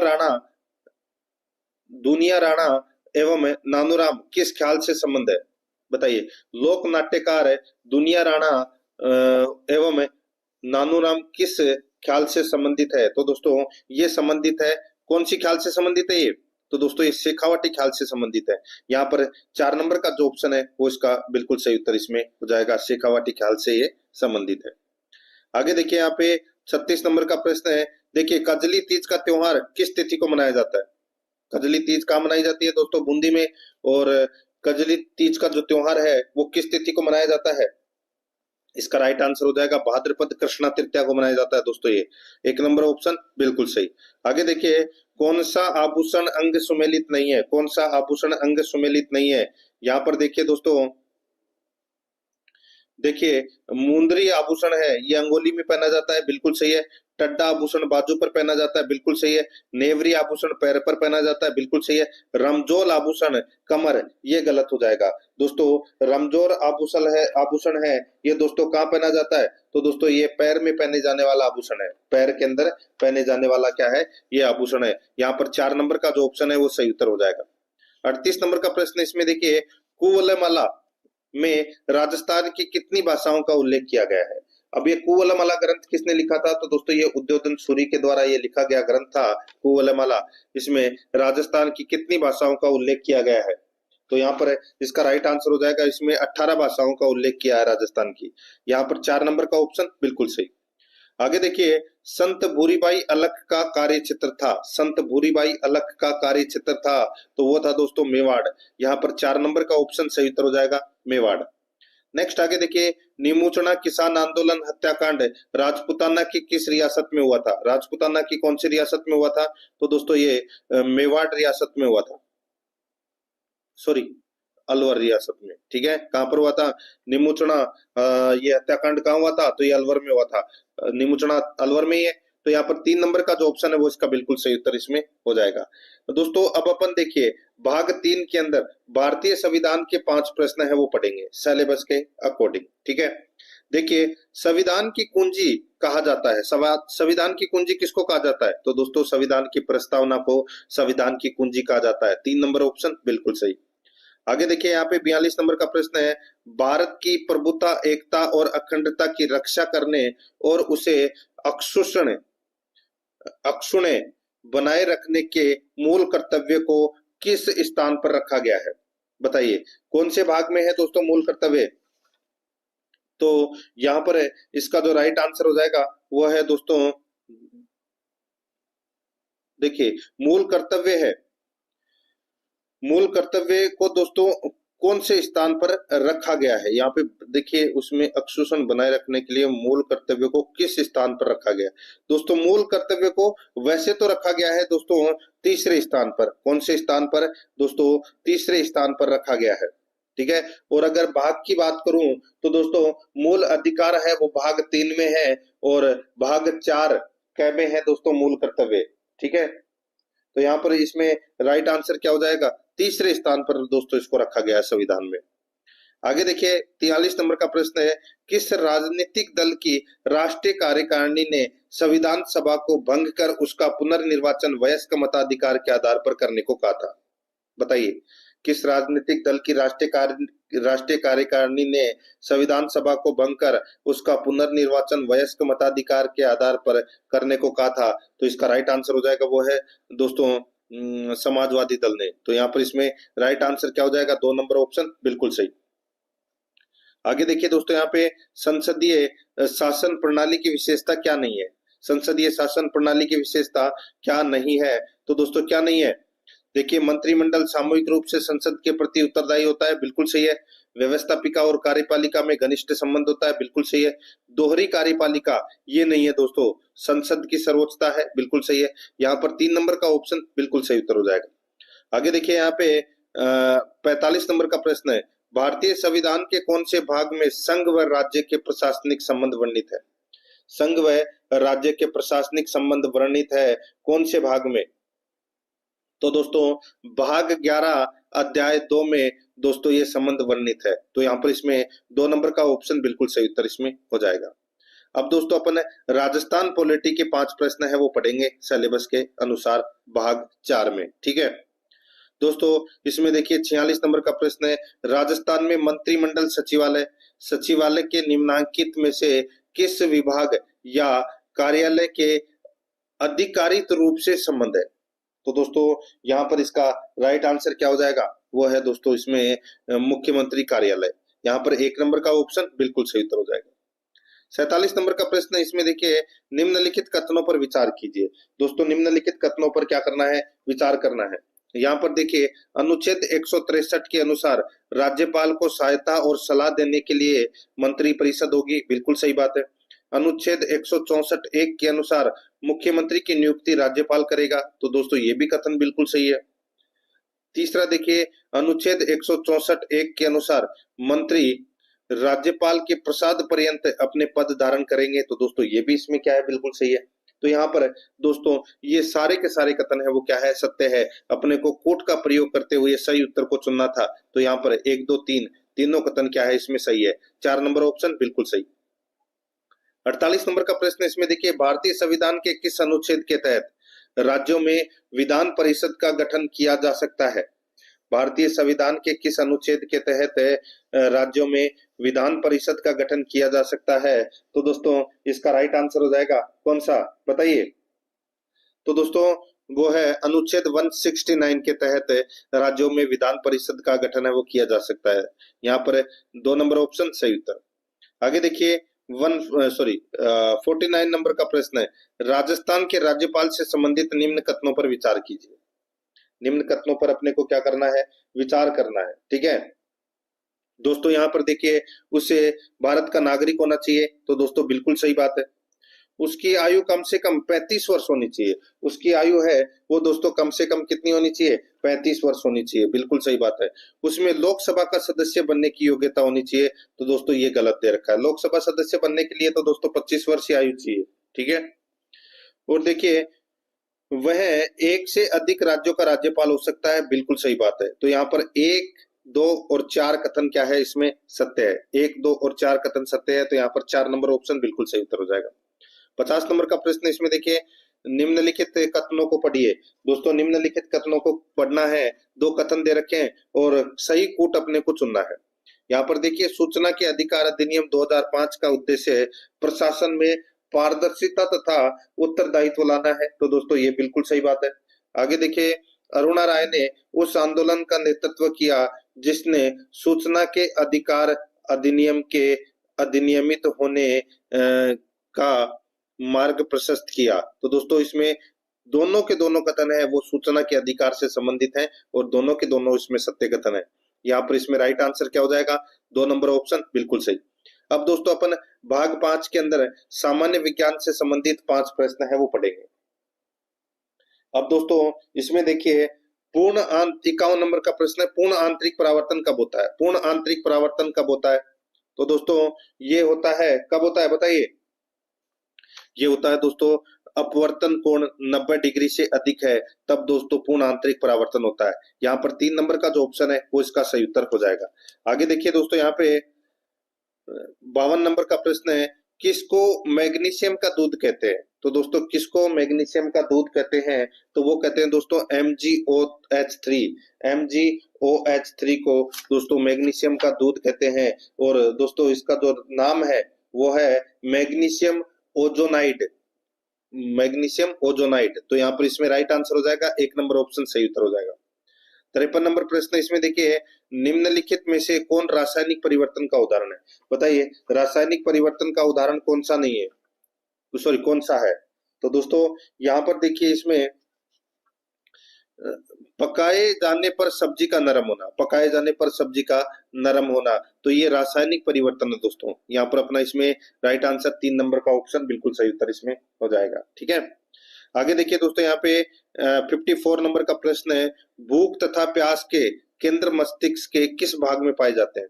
राणा एवं नानूराम किस ख्याल से संबंध है? बताइए, लोक नाट्यकार दुनिया राणा एवं नानूराम किस ख्याल से संबंधित है? तो दोस्तों ये संबंधित है, कौन सी ख्याल से संबंधित है ये? तो दोस्तों ये शेखावाटी ख्याल से संबंधित है। यहाँ पर 4 नंबर का जो ऑप्शन है वो इसका बिल्कुल सही उत्तर इसमें हो जाएगा, शेखावाटी ख्याल से ये संबंधित है। आगे देखिए यहाँ पे 36 नंबर का प्रश्न है, देखिए कजली तीज का त्योहार किस तिथि को मनाया जाता है? कजली तीज कहाँ मनाई जाती है दोस्तों? बूंदी में। और कजली तीज का जो त्योहार है वो किस तिथि को मनाया जाता है? इसका राइट आंसर हो जाएगा भाद्रपद कृष्णा तृतीया को मनाया जाता है दोस्तों ये। 1 नंबर ऑप्शन बिल्कुल सही। आगे देखिए, कौन सा आभूषण अंग सुमेलित नहीं है? कौन सा आभूषण अंग सुमेलित नहीं है? यहाँ पर देखिए दोस्तों, देखिए मुंदरी आभूषण है, ये अंगोली में पहना जाता है, बिल्कुल सही है। टड्डा आभूषण बाजू पर पहना जाता है, बिल्कुल सही है। नेवरी आभूषण पैर पर पहना जाता है, बिल्कुल सही है। रमजोल आभूषण कमर, ये गलत हो जाएगा दोस्तों। रमजोर आभूषण है ये दोस्तों कहाँ पहना जाता है? तो दोस्तों ये पैर में पहने जाने वाला आभूषण है, पैर के अंदर पहने जाने वाला क्या है? ये आभूषण है। यहाँ पर 4 नंबर का जो ऑप्शन है वो सही उत्तर हो जाएगा। 38 नंबर का प्रश्न इसमें देखिए, कुवलयमाला में राजस्थान की कितनी भाषाओं का उल्लेख किया गया है? अब ये कुवलयमाला ग्रंथ किसने लिखा था? तो दोस्तों ये उद्योधन सूरी के द्वारा ये लिखा गया ग्रंथ था कुवलयमाला। इसमें राजस्थान की कितनी भाषाओं का उल्लेख किया गया है? तो यहाँ पर इसका राइट आंसर हो जाएगा, इसमें 18 भाषाओं का उल्लेख किया है राजस्थान की। यहाँ पर 4 नंबर का ऑप्शन बिल्कुल सही। आगे देखिए, संत भूरीबाई अलख का कार्य क्षेत्र था। संत भूरीबाई अलख का कार्य क्षेत्र था तो वो था दोस्तों मेवाड़। यहाँ पर 4 नंबर का ऑप्शन सही उत्तर हो जाएगा, मेवाड़। नेक्स्ट आगे देखिए, निमुचना किसान आंदोलन हत्याकांड राजपुताना की किस रियासत में हुआ था? राजपुताना की कौन सी रियासत में हुआ था? तो दोस्तों ये मेवाड़ रियासत में हुआ था, सॉरी अलवर रियासत में, ठीक है। कहां पर हुआ था? निमुचना ये हत्याकांड कहाँ हुआ था? तो ये अलवर में हुआ था। निमुचना अलवर में ही है। तो यहाँ पर 3 नंबर का जो ऑप्शन है वो इसका बिल्कुल सही उत्तर इसमें हो जाएगा। तो दोस्तों अब अपन देखिए भाग 3 के अंदर भारतीय संविधान के 5 प्रश्न है वो पढ़ेंगे सिलेबस के अकॉर्डिंग, ठीक है। देखिए, संविधान की कुंजी कहा जाता है, संविधान की कुंजी किसको कहा जाता है? तो दोस्तों संविधान की प्रस्तावना को संविधान की कुंजी कहा जाता है। 3 नंबर ऑप्शन बिल्कुल सही। आगे देखिए यहाँ पे 42 नंबर का प्रश्न है, भारत की प्रभुता, एकता और अखंडता की रक्षा करने और उसे अक्षुण्ण अक्षुण्ण बनाए रखने के मूल कर्तव्य को किस स्थान पर रखा गया है? बताइए, कौन से भाग में है दोस्तों मूल कर्तव्य? तो यहाँ पर इसका जो राइट आंसर हो जाएगा वो है दोस्तों, देखिए मूल कर्तव्य है, मूल कर्तव्य को दोस्तों कौन से स्थान पर रखा गया है? यहाँ पे देखिए उसमें अक्षुण्ण बनाए रखने के लिए मूल कर्तव्य को किस स्थान पर रखा गया? दोस्तों मूल कर्तव्य को वैसे तो रखा गया है दोस्तों तीसरे स्थान पर। कौन से स्थान पर दोस्तों? तीसरे स्थान पर रखा गया है, ठीक है। और अगर भाग की बात करूं तो दोस्तों मूल अधिकार है वो भाग 3 में है और भाग 4 कै में है दोस्तों मूल कर्तव्य, ठीक है। तो यहाँ पर इसमें राइट आंसर क्या हो जाएगा? तीसरे स्थान पर दोस्तों इसको रखा गया है संविधान में। आगे देखिए 43 नंबर का प्रश्न है, किस राजनीतिक दल की राष्ट्रीय कार्यकारिणी ने संविधान सभा को भंग कर उसका पुनर्निर्वाचन वयस्क मताधिकार के आधार पर करने को कहा था? बताइए, किस राजनीतिक दल की राष्ट्रीय कार्यकारिणी ने संविधान सभा को भंग कर उसका पुनर्निर्वाचन वयस्क मताधिकार के आधार पर करने को कहा था? तो इसका राइट आंसर हो जाएगा वो है दोस्तों समाजवादी दल ने। तो यहाँ पर इसमें राइट आंसर क्या हो जाएगा? 2 नंबर ऑप्शन बिल्कुल सही। आगे देखिए दोस्तों, यहाँ पे संसदीय शासन प्रणाली की विशेषता क्या नहीं है? संसदीय शासन प्रणाली की विशेषता क्या नहीं है? तो दोस्तों क्या नहीं है? देखिए, मंत्रिमंडल सामूहिक रूप से संसद के प्रति उत्तरदायी होता है, बिल्कुल सही है। व्यवस्थापिका और कार्यपालिका में घनिष्ठ संबंध होता है, बिल्कुल सही है। दोहरी कार्यपालिका ये नहीं है दोस्तों, संसद की सर्वोच्चता है, बिल्कुल सही है। यहाँ पर 3 नंबर का ऑप्शन बिल्कुल सही उत्तर हो जाएगा। आगे देखिए, यहाँ पे 45 नंबर का प्रश्न है, भारतीय संविधान के कौन से भाग में संघ व राज्य के प्रशासनिक संबंध वर्णित है? संघ व राज्य के प्रशासनिक संबंध वर्णित है कौन से भाग में? तो दोस्तों भाग 11 अध्याय 2 में दोस्तों ये संबंध वर्णित है। तो यहाँ पर इसमें 2 नंबर का ऑप्शन बिल्कुल सही उत्तर इसमें हो जाएगा। अब दोस्तों अपन राजस्थान पॉलिटी के 5 प्रश्न है वो पढ़ेंगे सिलेबस के अनुसार भाग 4 में, ठीक है दोस्तों। इसमें देखिए 46 नंबर का प्रश्न है, राजस्थान में मंत्रिमंडल सचिवालय के निम्नलिखित में से किस विभाग या कार्यालय के अधिकारित रूप से संबंध है? तो दोस्तों यहाँ पर इसका राइट आंसर क्या हो जाएगा? वो है दोस्तों इसमें मुख्यमंत्री कार्यालय। यहाँ पर 1 नंबर का ऑप्शन बिल्कुल सही उत्तर हो जाएगा। 47 नंबर का प्रश्न है, इसमें देखिए निम्नलिखित कथनों पर विचार कीजिए। दोस्तों निम्नलिखित कथनों पर क्या करना है? विचार करना है। यहाँ पर देखिए अनुच्छेद 163 के अनुसार राज्यपाल को सहायता और सलाह देने के लिए मंत्री परिषद होगी, बिल्कुल सही बात है। अनुच्छेद 164(1) के अनुसार मुख्यमंत्री की नियुक्ति राज्यपाल करेगा, तो दोस्तों ये भी कथन बिल्कुल सही है। तीसरा देखिए अनुच्छेद 164(1) के अनुसार मंत्री राज्यपाल के प्रसाद पर्यंत अपने पद धारण करेंगे, तो दोस्तों ये भी इसमें क्या है? बिल्कुल सही है। तो यहाँ पर दोस्तों ये सारे के सारे कथन है वो क्या है? सत्य है। अपने को कोट का प्रयोग करते हुए सही उत्तर को चुनना था, तो यहाँ पर 1 2 3 तीनों कथन क्या है? इसमें सही है। 4 नंबर ऑप्शन बिल्कुल सही। 48 नंबर का प्रश्न इसमें देखिए, भारतीय संविधान के किस अनुच्छेद के तहत राज्यों में विधान परिषद का गठन किया जा सकता है? भारतीय संविधान के किस अनुच्छेद के तहत राज्यों में विधान परिषद का गठन किया जा सकता है? तो दोस्तों इसका राइट आंसर हो जाएगा कौन सा? बताइए। तो दोस्तों वो है अनुच्छेद 169 के तहत राज्यों में विधान परिषद का गठन है वो किया जा सकता है। यहाँ पर 2 नंबर ऑप्शन सही उत्तर। आगे देखिए 49 नंबर का प्रश्न है, राजस्थान के राज्यपाल से संबंधित निम्न कथनों पर विचार कीजिए। निम्न कथनों पर अपने को क्या करना है? विचार करना है, ठीक है दोस्तों। यहाँ पर देखिए उसे भारत का नागरिक होना चाहिए, तो दोस्तों बिल्कुल सही बात है। उसकी आयु कम से कम 35 वर्ष होनी चाहिए। उसकी आयु है वो दोस्तों कम से कम कितनी होनी चाहिए? 35 वर्ष होनी चाहिए, बिल्कुल सही बात है। उसमें लोकसभा का सदस्य बनने की योग्यता होनी चाहिए, तो दोस्तों ये गलत दे रखा है। लोकसभा सदस्य बनने के लिए तो दोस्तों 25 वर्ष की आयु चाहिए, ठीक है। और देखिए वह 1 से अधिक राज्यों का राज्यपाल हो सकता है, बिल्कुल सही बात है। तो यहाँ पर 1 2 और 4 कथन क्या है? इसमें सत्य है। 1 2 और 4 कथन सत्य है, तो यहाँ पर 4 नंबर ऑप्शन बिल्कुल सही उत्तर हो जाएगा। 50 नंबर का प्रश्न इसमें देखिए, निम्नलिखित कथनों को पढ़िए। दोस्तों निम्नलिखित कथनों को पढ़ना है, 2 कथन दे रखे हैं और सही कूट अपने को चुनना है। यहाँ पर देखिए सूचना के अधिकार अधिनियम 2005 का उद्देश्य प्रशासन में पारदर्शिता तथा उत्तरदायित्व लाना है, तो दोस्तों ये बिल्कुल सही बात है। आगे देखिए अरुणा राय ने उस आंदोलन का नेतृत्व किया जिसने सूचना के अधिकार अधिनियम के अधिनियमित होने का मार्ग प्रशस्त किया, तो दोस्तों इसमें दोनों के दोनों कथन है वो सूचना के अधिकार से संबंधित हैं और दोनों के दोनों इसमें सत्य कथन है। यहाँ पर इसमें राइट आंसर क्या हो जाएगा? 2 नंबर ऑप्शन बिल्कुल सही। अब दोस्तों अपन भाग 5 के अंदर सामान्य विज्ञान से संबंधित 5 प्रश्न है वो पढ़ेंगे। अब दोस्तों इसमें देखिए 51 नंबर का प्रश्न है, पूर्ण आंतरिक परावर्तन कब होता है? पूर्ण आंतरिक परावर्तन कब होता है? तो दोस्तों ये होता है, कब होता है बताइए? ये होता है दोस्तों अपवर्तन कोण 90 डिग्री से अधिक है, तब दोस्तों पूर्ण आंतरिक परावर्तन होता है। यहाँ पर 3 नंबर का जो ऑप्शन है वो इसका सही उत्तर हो जाएगा। आगे देखिए दोस्तों यहाँ पे 52 नंबर का प्रश्न है, किसको मैग्नीशियम का दूध कहते हैं? तो दोस्तों किसको मैग्नीशियम का दूध कहते हैं? तो वो कहते हैं दोस्तों MgOH3। MgOH3 को दोस्तों मैग्नीशियम का दूध कहते हैं। और दोस्तों इसका जो नाम है वो है मैग्नीशियम ओजोनाइड। Magnesium ozonide. तो यहाँ पर इसमें राइट आंसर हो जाएगा 1 नंबर ऑप्शन सही उत्तर हो जाएगा। 53 नंबर प्रश्न इसमें देखिए, निम्नलिखित में से कौन रासायनिक परिवर्तन का उदाहरण है? बताइए, रासायनिक परिवर्तन का उदाहरण कौन सा नहीं है, सॉरी कौन सा है? तो दोस्तों यहाँ पर देखिए, इसमें पकाए जाने पर सब्जी का नरम होना, पकाए जाने पर सब्जी का नरम होना, तो ये रासायनिक परिवर्तन है दोस्तों। यहाँ पर अपना इसमें राइट आंसर 3 नंबर का ऑप्शन बिल्कुल सही उत्तर इसमें हो जाएगा। ठीक है, आगे देखिए दोस्तों, यहाँ पे 54 नंबर का प्रश्न है, भूख तथा प्यास के केंद्र मस्तिष्क के किस भाग में पाए जाते हैं?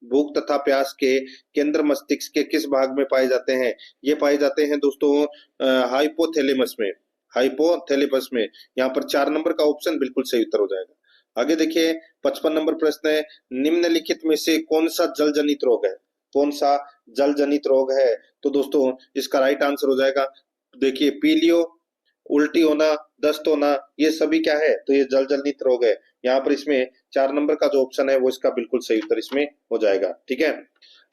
भूख तथा प्यास के केंद्र मस्तिष्क के किस भाग में पाए जाते हैं? ये पाए जाते हैं दोस्तों हाइपोथैलेमस में। हाइपोथैलेमस में। यहाँ पर 4 नंबर का ऑप्शन बिल्कुल सही उत्तर हो जाएगा। आगे देखिए 55 नंबर प्रश्न है, निम्नलिखित में से कौन सा जल जनित रोग है? कौन सा जल जनित रोग है? तो दोस्तों इसका राइट आंसर हो जाएगा, देखिए पीलियो, उल्टी होना, दस्त होना, ये सभी क्या है? तो ये जल जनित रोग है। यहाँ पर इसमें 4 नंबर का जो ऑप्शन है वो इसका बिल्कुल सही उत्तर इसमें हो जाएगा। ठीक है,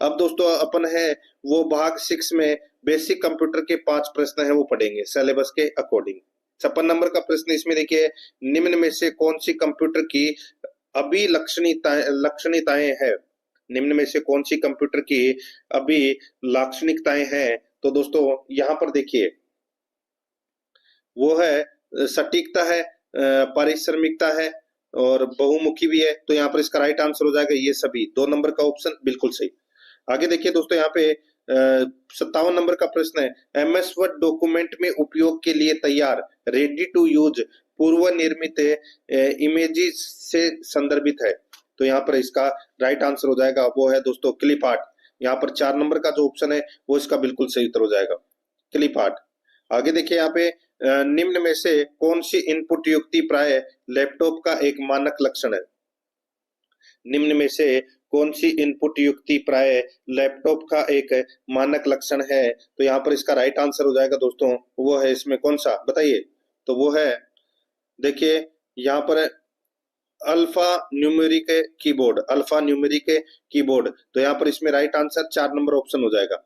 अब दोस्तों अपन है वो भाग 6 में बेसिक कंप्यूटर के 5 प्रश्न है वो पढ़ेंगे सिलेबस के अकॉर्डिंग। 56 नंबर का प्रश्न इसमें देखिए, निम्न में से कौन सी कंप्यूटर की अभिलक्षणिकताएं है? निम्न में से कौन सी कंप्यूटर की अभिलाक्षणिकताएं हैं? तो दोस्तों यहाँ पर देखिए, वो है सटीकता है, पारिश्रमिकता है और बहुमुखी भी है। तो यहाँ पर इसका राइट आंसर हो जाएगा ये सभी, 2 नंबर का ऑप्शन बिल्कुल सही। आगे देखिए दोस्तों, यहाँ पे 57 नंबर का प्रश्न है, MS वर्ड डॉक्यूमेंट में उपयोग के लिए तैयार रेडी टू यूज पूर्व निर्मित इमेजेस से संदर्भित है। तो यहाँ पर इसका राइट आंसर हो जाएगा वो है दोस्तों क्लिप आर्ट। यहाँ पर 4 नंबर का जो ऑप्शन है वो इसका बिल्कुल सही उत्तर हो जाएगा, क्लिप आर्ट। आगे देखिए यहाँ पे निम्न में से कौन सी इनपुट युक्ति प्राय लैपटॉप का एक मानक लक्षण है? निम्न में से कौन सी इनपुट युक्ति प्राय लैपटॉप का एक मानक लक्षण है? तो यहाँ पर इसका राइट आंसर हो जाएगा दोस्तों, वो है इसमें कौन सा बताइए? तो वो है, देखिए यहाँ पर alpha numeric keyboard, alpha numeric keyboard. तो यहाँ पर इसमें राइट आंसर 4 नंबर ऑप्शन हो जाएगा।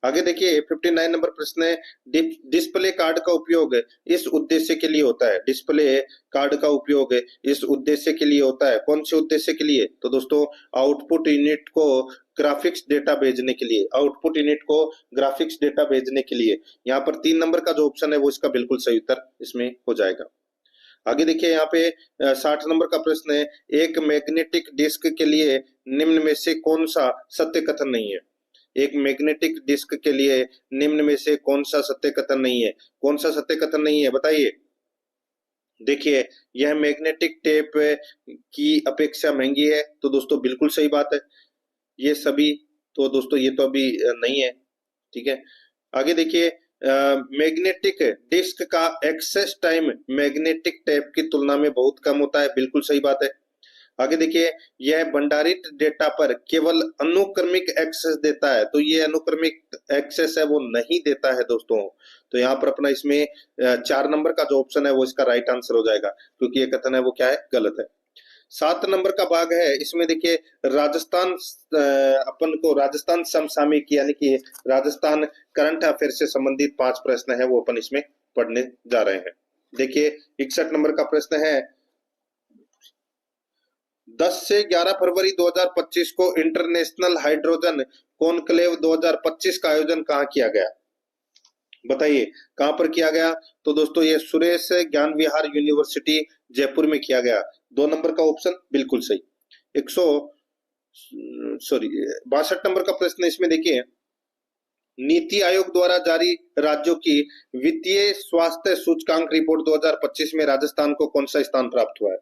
आगे देखिए 59 नंबर प्रश्न है, डिस्प्ले कार्ड का उपयोग इस उद्देश्य के लिए होता है। डिस्प्ले कार्ड का उपयोग इस उद्देश्य के लिए होता है, कौन से उद्देश्य के लिए? तो दोस्तों आउटपुट यूनिट को ग्राफिक्स डेटा भेजने के लिए, आउटपुट यूनिट को ग्राफिक्स डेटा भेजने के लिए। यहाँ पर 3 नंबर का जो ऑप्शन है वो इसका बिल्कुल सही उत्तर इसमें हो जाएगा। आगे देखिए यहाँ पे 60 नंबर का प्रश्न है, एक मैग्नेटिक डिस्क के लिए निम्न में से कौन सा सत्य कथन नहीं है? एक मैग्नेटिक डिस्क के लिए निम्न में से कौन सा सत्य कथन नहीं है? कौन सा सत्य कथन नहीं है बताइए? देखिए यह मैग्नेटिक टेप की अपेक्षा महंगी है। तो दोस्तों बिल्कुल सही बात है ये सभी। तो दोस्तों ये तो अभी नहीं है। ठीक है, आगे देखिए मैग्नेटिक डिस्क का एक्सेस टाइम मैग्नेटिक टेप की तुलना में बहुत कम होता है, बिल्कुल सही बात है। आगे देखिए यह भंडारित डेटा पर केवल अनुक्रमिक एक्सेस देता है, तो ये अनुक्रमिक एक्सेस है वो नहीं देता है दोस्तों। तो यहाँ पर अपना इसमें 4 नंबर का जो ऑप्शन है वो इसका राइट आंसर हो जाएगा, क्योंकि ये कथन है वो क्या है? गलत है। 7 नंबर का भाग है, इसमें देखिए राजस्थान, अपन को राजस्थान समसामयिक यानी कि राजस्थान करंट अफेयर से संबंधित 5 प्रश्न है वो अपन इसमें पढ़ने जा रहे हैं। देखिए 61 नंबर का प्रश्न है, 10 से 11 फरवरी 2025 को इंटरनेशनल हाइड्रोजन कॉन्क्लेव 2025 का आयोजन कहाँ किया गया? बताइए कहां पर किया गया? तो दोस्तों ये सुरेश ज्ञान विहार यूनिवर्सिटी जयपुर में किया गया। 2 नंबर का ऑप्शन बिल्कुल सही। 62 नंबर का प्रश्न इसमें देखिए, नीति आयोग द्वारा जारी राज्यों की वित्तीय स्वास्थ्य सूचकांक रिपोर्ट 2025 में राजस्थान को कौन सा स्थान प्राप्त हुआ है?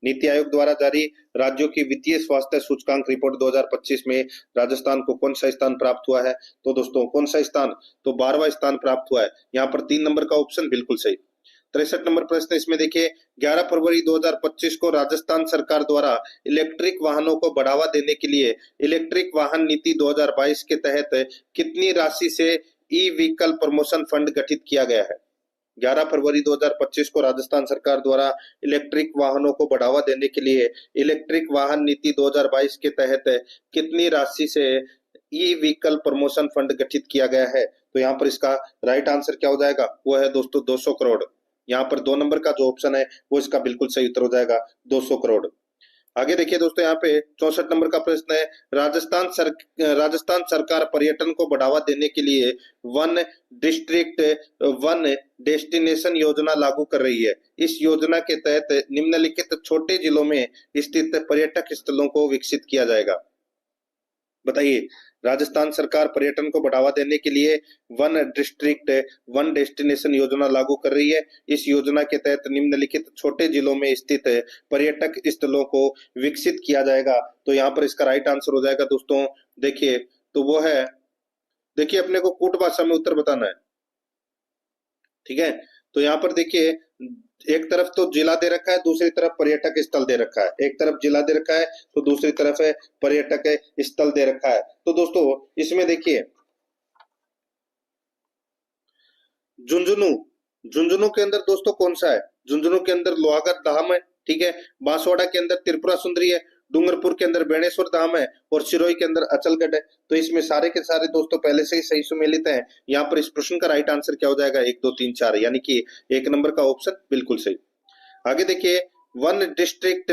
नीति आयोग द्वारा जारी राज्यों की वित्तीय स्वास्थ्य सूचकांक रिपोर्ट 2025 में राजस्थान को कौन सा स्थान प्राप्त हुआ है? तो दोस्तों कौन सा स्थान? तो 12वां स्थान प्राप्त हुआ है। यहाँ पर 3 नंबर का ऑप्शन बिल्कुल सही। 63 नंबर प्रश्न इसमें देखिए, 11 फरवरी 2025 को राजस्थान सरकार द्वारा इलेक्ट्रिक वाहनों को बढ़ावा देने के लिए इलेक्ट्रिक वाहन नीति 2022 के तहत कितनी राशि से ई व्हीकल प्रमोशन फंड गठित किया गया है? 11 फरवरी 2025 को राजस्थान सरकार द्वारा इलेक्ट्रिक वाहनों को बढ़ावा देने के लिए इलेक्ट्रिक वाहन नीति 2022 के तहत कितनी राशि से ई व्हीकल प्रमोशन फंड गठित किया गया है? तो यहाँ पर इसका राइट आंसर क्या हो जाएगा? वो है दोस्तों 200 करोड़। यहाँ पर 2 नंबर का जो ऑप्शन है वो इसका बिल्कुल सही उत्तर हो जाएगा, 200 करोड़। आगे देखिए दोस्तों, यहाँ पे 64 नंबर का प्रश्न है, राजस्थान सरकार पर्यटन को बढ़ावा देने के लिए वन डिस्ट्रिक्ट वन डेस्टिनेशन योजना लागू कर रही है। इस योजना के तहत निम्नलिखित छोटे जिलों में स्थित पर्यटक स्थलों को विकसित किया जाएगा। बताइए, राजस्थान सरकार पर्यटन को बढ़ावा देने के लिए वन डिस्ट्रिक्ट वन डेस्टिनेशन योजना लागू कर रही है। इस योजना के तहत निम्नलिखित छोटे जिलों में स्थित पर्यटक स्थलों को विकसित किया जाएगा। तो यहाँ पर इसका राइट आंसर हो जाएगा दोस्तों, देखिए तो वो है, देखिए अपने को कूट भाषा में उत्तर बताना है, ठीक है। तो यहाँ पर देखिए, एक तरफ तो जिला दे रखा है, दूसरी तरफ पर्यटक स्थल दे रखा है। एक तरफ जिला दे रखा है तो दूसरी तरफ है पर्यटक स्थल दे रखा है। तो दोस्तों इसमें देखिए, झुंझुनू, झुंझुनू के अंदर दोस्तों कौन सा है? झुंझुनू के अंदर लोहागढ़ धाम है, ठीक है। बांसवाड़ा के अंदर त्रिपुरा सुंदरी है, डूंगरपुर के अंदर बेणेश्वर धाम है और सिरोही के अंदर अचलगढ़ है। तो इसमें सारे के सारे दोस्तों पहले से ही सही सुमेलित हैं। यहाँ पर इस प्रश्न का राइट आंसर क्या हो जाएगा? 1 2 3 4, यानी कि 1 नंबर का ऑप्शन बिल्कुल सही। आगे देखिए, वन डिस्ट्रिक्ट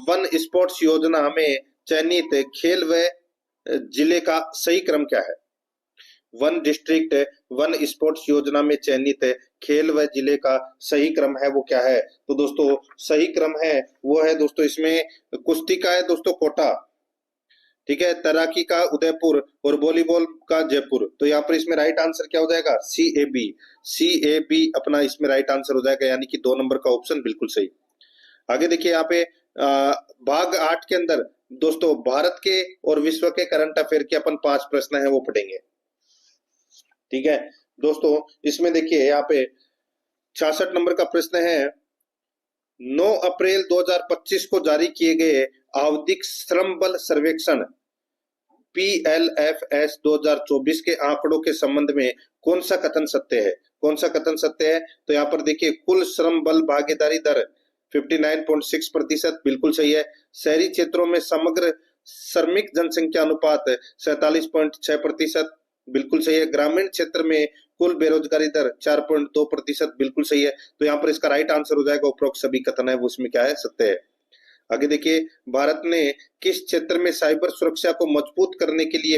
वन स्पोर्ट्स योजना में चयनित खेल व जिले का सही क्रम क्या है? वन डिस्ट्रिक्ट वन स्पोर्ट्स योजना में चयनित खेल व जिले का सही क्रम है वो क्या है? तो दोस्तों सही क्रम है वो है दोस्तों, इसमें कुश्ती का है दोस्तों कोटा, ठीक है, तैराकी का उदयपुर और वॉलीबॉल का जयपुर। तो यहाँ पर इसमें राइट आंसर क्या हो जाएगा? सी ए बी अपना इसमें राइट आंसर हो जाएगा, यानी कि 2 नंबर का ऑप्शन बिल्कुल सही। आगे देखिए, यहाँ पे भाग 8 के अंदर दोस्तों भारत के और विश्व के करंट अफेयर के अपन 5 प्रश्न है वो पढ़ेंगे, ठीक है दोस्तों। इसमें देखिए यहाँ पे 66 नंबर का प्रश्न है, 9 अप्रैल 2025 को जारी किए गए आवधिक श्रम बल सर्वेक्षण PLFS 2024 के आंकड़ों के संबंध में कौन सा कथन सत्य है? कौन सा कथन सत्य है? तो यहाँ पर देखिए, कुल श्रम बल भागीदारी दर 59.6% बिल्कुल सही है। शहरी क्षेत्रों में समग्र श्रमिक जनसंख्या अनुपात 47.6% बिल्कुल सही है। ग्रामीण क्षेत्र में कुल बेरोजगारी दर 4.2% बिल्कुल सही है। तो यहाँ पर इसका राइट आंसर हो जाएगा, उपरोक्त सभी कथन है वो उसमें क्या है? सत्य है। आगे देखिए, भारत ने किस क्षेत्र में साइबर सुरक्षा को मजबूत करने के लिए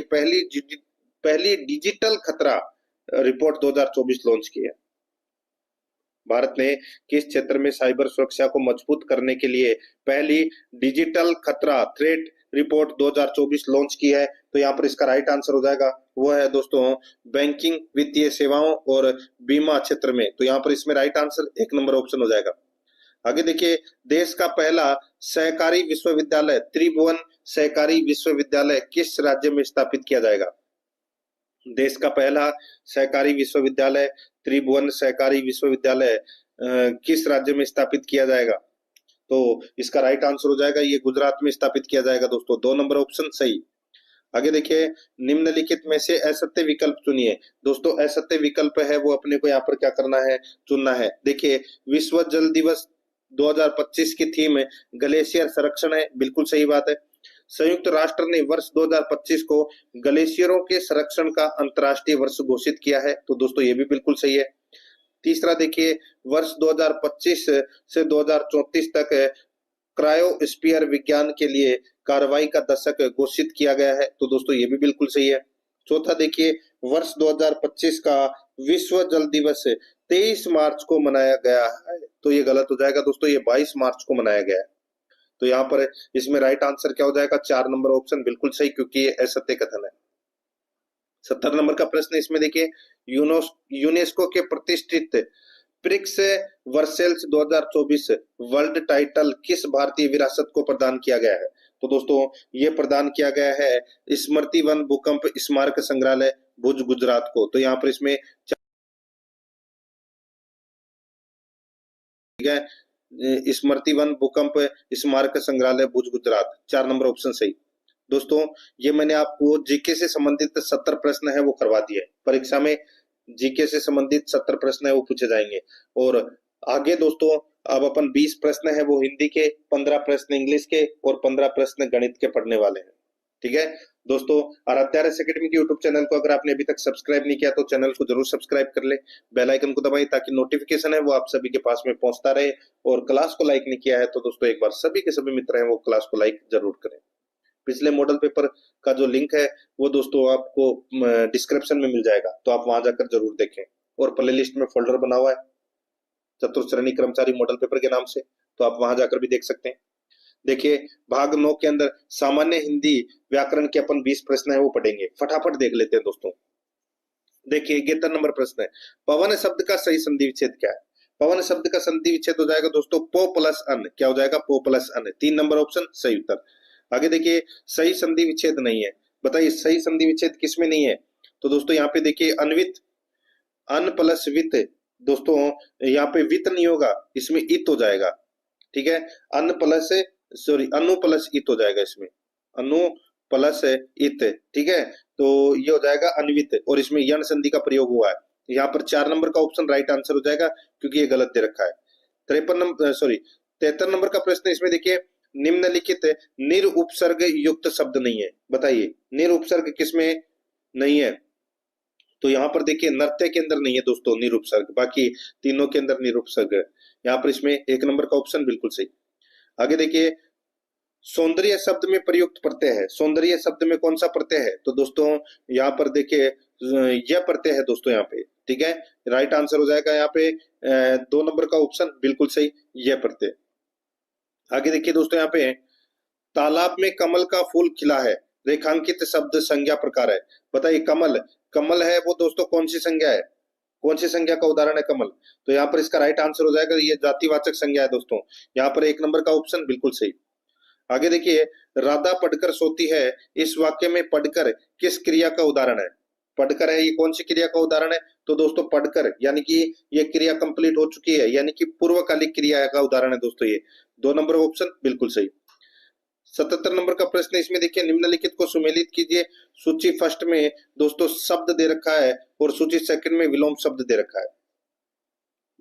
पहली डिजिटल खतरा रिपोर्ट 2024 लॉन्च की है? भारत ने किस क्षेत्र में साइबर सुरक्षा को मजबूत करने के लिए पहली डिजिटल खतरा थ्रेट रिपोर्ट 2024 लॉन्च की है? तो यहाँ पर इसका राइट आंसर हो जाएगा, वो है दोस्तों बैंकिंग, वित्तीय सेवाओं और बीमा क्षेत्र में। तो यहाँ पर इसमें राइट आंसर 1 नंबर ऑप्शन हो जाएगा। आगे देखिए, देश का पहला सहकारी विश्वविद्यालय त्रिभुवन सहकारी विश्वविद्यालय किस राज्य में स्थापित किया जाएगा? देश का पहला सहकारी विश्वविद्यालय त्रिभुवन सहकारी विश्वविद्यालय किस राज्य में स्थापित किया जाएगा? तो इसका राइट आंसर हो जाएगा, ये गुजरात में स्थापित किया जाएगा दोस्तों, 2 नंबर ऑप्शन सही। आगे देखिए, निम्नलिखित में से असत्य विकल्प चुनिए। दोस्तों असत्य विकल्प है वो अपने को यहाँ पर क्या करना है? चुनना है। देखिए, विश्व जल दिवस 2025 की थीम ग्लेशियर संरक्षण है, बिल्कुल सही बात है। संयुक्त राष्ट्र ने वर्ष 2025 को ग्लेशियरों के संरक्षण का अंतर्राष्ट्रीय वर्ष घोषित किया है, तो दोस्तों ये भी बिल्कुल सही है। तीसरा देखिए, वर्ष 2025 से 2034 तक क्रायोस्फीयर विज्ञान के लिए कार्रवाई का दशक घोषित किया गया है, तो दोस्तों ये भी बिल्कुल सही है। चौथा देखिए, वर्ष 2025 का विश्व जल दिवस 23 मार्च को मनाया गया है, तो ये गलत हो जाएगा दोस्तों, ये 22 मार्च को मनाया गया है। तो यहाँ पर इसमें राइट आंसर क्या हो जाएगा? 4 नंबर ऑप्शन बिल्कुल सही, क्योंकि ये असत्य कथन है। 70 नंबर का प्रश्न इसमें देखिए, यूनेस्को के प्रतिष्ठित प्रिक्स वर्सेल्स 2024 वर्ल्ड टाइटल किस भारतीय विरासत को प्रदान किया गया है? तो दोस्तों ये प्रदान किया गया है स्मृति वन भूकंप स्मारक संग्रहालय भुज गुजरात को। तो यहाँ पर इसमें स्मृति वन भूकंप स्मारक संग्रहालय भुज गुजरात, 4 नंबर ऑप्शन सही। दोस्तों ये मैंने आपको जीके से संबंधित 70 प्रश्न है वो करवा दिए। परीक्षा में जीके से संबंधित 70 प्रश्न है वो पूछे जाएंगे। और आगे दोस्तों अब अपन 20 प्रश्न है वो हिंदी के, 15 प्रश्न इंग्लिश के और 15 प्रश्न गणित के पढ़ने वाले हैं। ठीक है दोस्तों, आराध्या RS एकेडमी के यूट्यूब चैनल को अगर आपने अभी तक सब्सक्राइब नहीं किया तो चैनल को जरूर सब्सक्राइब कर ले, बेल आइकन को दबाएं ताकि नोटिफिकेशन है वो आप सभी के पास में पहुंचता रहे। और क्लास को लाइक नहीं किया है तो दोस्तों एक बार सभी के सभी मित्र हैं वो क्लास को लाइक जरूर करें। पिछले मॉडल पेपर का जो लिंक है वो दोस्तों आपको डिस्क्रिप्शन में मिल जाएगा, तो आप वहां जाकर जरूर देखें। और प्ले लिस्ट में फोल्डर बना हुआ है चतुर्थ श्रेणी कर्मचारी मॉडल पेपर के नाम से, तो आप वहां जाकर भी देख सकते हैं। देखिए भाग 9 के अंदर सामान्य हिंदी व्याकरण के अपन 20 प्रश्न है वो पढ़ेंगे, फटाफट देख लेते हैं दोस्तों। देखिए 71 नंबर प्रश्न है, पवन शब्द का सही संधि विच्छेद क्या है? पवन शब्द का संधि विच्छेद हो जाएगा दोस्तों पो प्लस अन। क्या हो जाएगा? पो प्लस अन। 3 नंबर ऑप्शन सही उत्तर। आगे देखिए सही संधि विच्छेद नहीं है, बताइए सही संधि विच्छेद किसमें नहीं है? तो दोस्तों यहाँ पे देखिए अन्वित, अन प्लस वित, दोस्तों यहाँ पे वित नहीं होगा, इसमें इत हो जाएगा। ठीक है, अन प्लस सॉरी अनु प्लस इत हो जाएगा, इसमें अनु प्लस इत। ठीक है, तो ये हो जाएगा अन्वित और इसमें यण संधि का प्रयोग हुआ है। यहाँ पर 4 नंबर का ऑप्शन राइट आंसर हो जाएगा क्योंकि ये गलत दे रखा है। 73 नंबर का प्रश्न इसमें देखिए निम्नलिखित निर उपसर्ग युक्त शब्द नहीं है, बताइए निर उपसर्ग किसमें नहीं है? तो यहाँ पर देखिए नृत्य के अंदर नहीं है दोस्तों निर उपसर्ग, बाकी तीनों के अंदर निर उपसर्ग है। यहाँ पर इसमें 1 नंबर का ऑप्शन बिल्कुल सही। आगे देखिए सौंदर्य शब्द में प्रयुक्त प्रत्यय है, सौंदर्य शब्द में कौन सा प्रत्यय है? तो दोस्तों यहाँ पर देखिए यह प्रत्यय है दोस्तों यहाँ पे। ठीक है, राइट आंसर हो जाएगा यहाँ पे 2 नंबर का ऑप्शन बिल्कुल सही, यह प्रत्यय। आगे देखिए दोस्तों यहाँ पे तालाब में कमल का फूल खिला है, रेखांकित शब्द संज्ञा प्रकार है, बताइए कमल, कमल है वो दोस्तों कौन सी संज्ञा है? कौन सी संज्ञा का उदाहरण है कमल? तो यहाँ पर इसका राइट आंसर हो जाएगा ये जातिवाचक संज्ञा है दोस्तों। यहाँ पर 1 नंबर का ऑप्शन बिल्कुल सही। आगे देखिए राधा पढ़कर सोती है, इस वाक्य में पढ़कर किस क्रिया का उदाहरण है? पढ़कर है ये कौन सी क्रिया का उदाहरण है? तो दोस्तों पढ़कर यानी कि ये क्रिया कंप्लीट हो चुकी है, यानी कि पूर्वकालिक क्रिया का उदाहरण है दोस्तों ये। 2 नंबर ऑप्शन बिल्कुल सही। 77 नंबर का प्रश्न इसमें देखिए निम्नलिखित को सुमेलित कीजिए। सूची फर्स्ट में दोस्तों शब्द दे रखा है और सूची सेकंड में विलोम शब्द दे रखा है।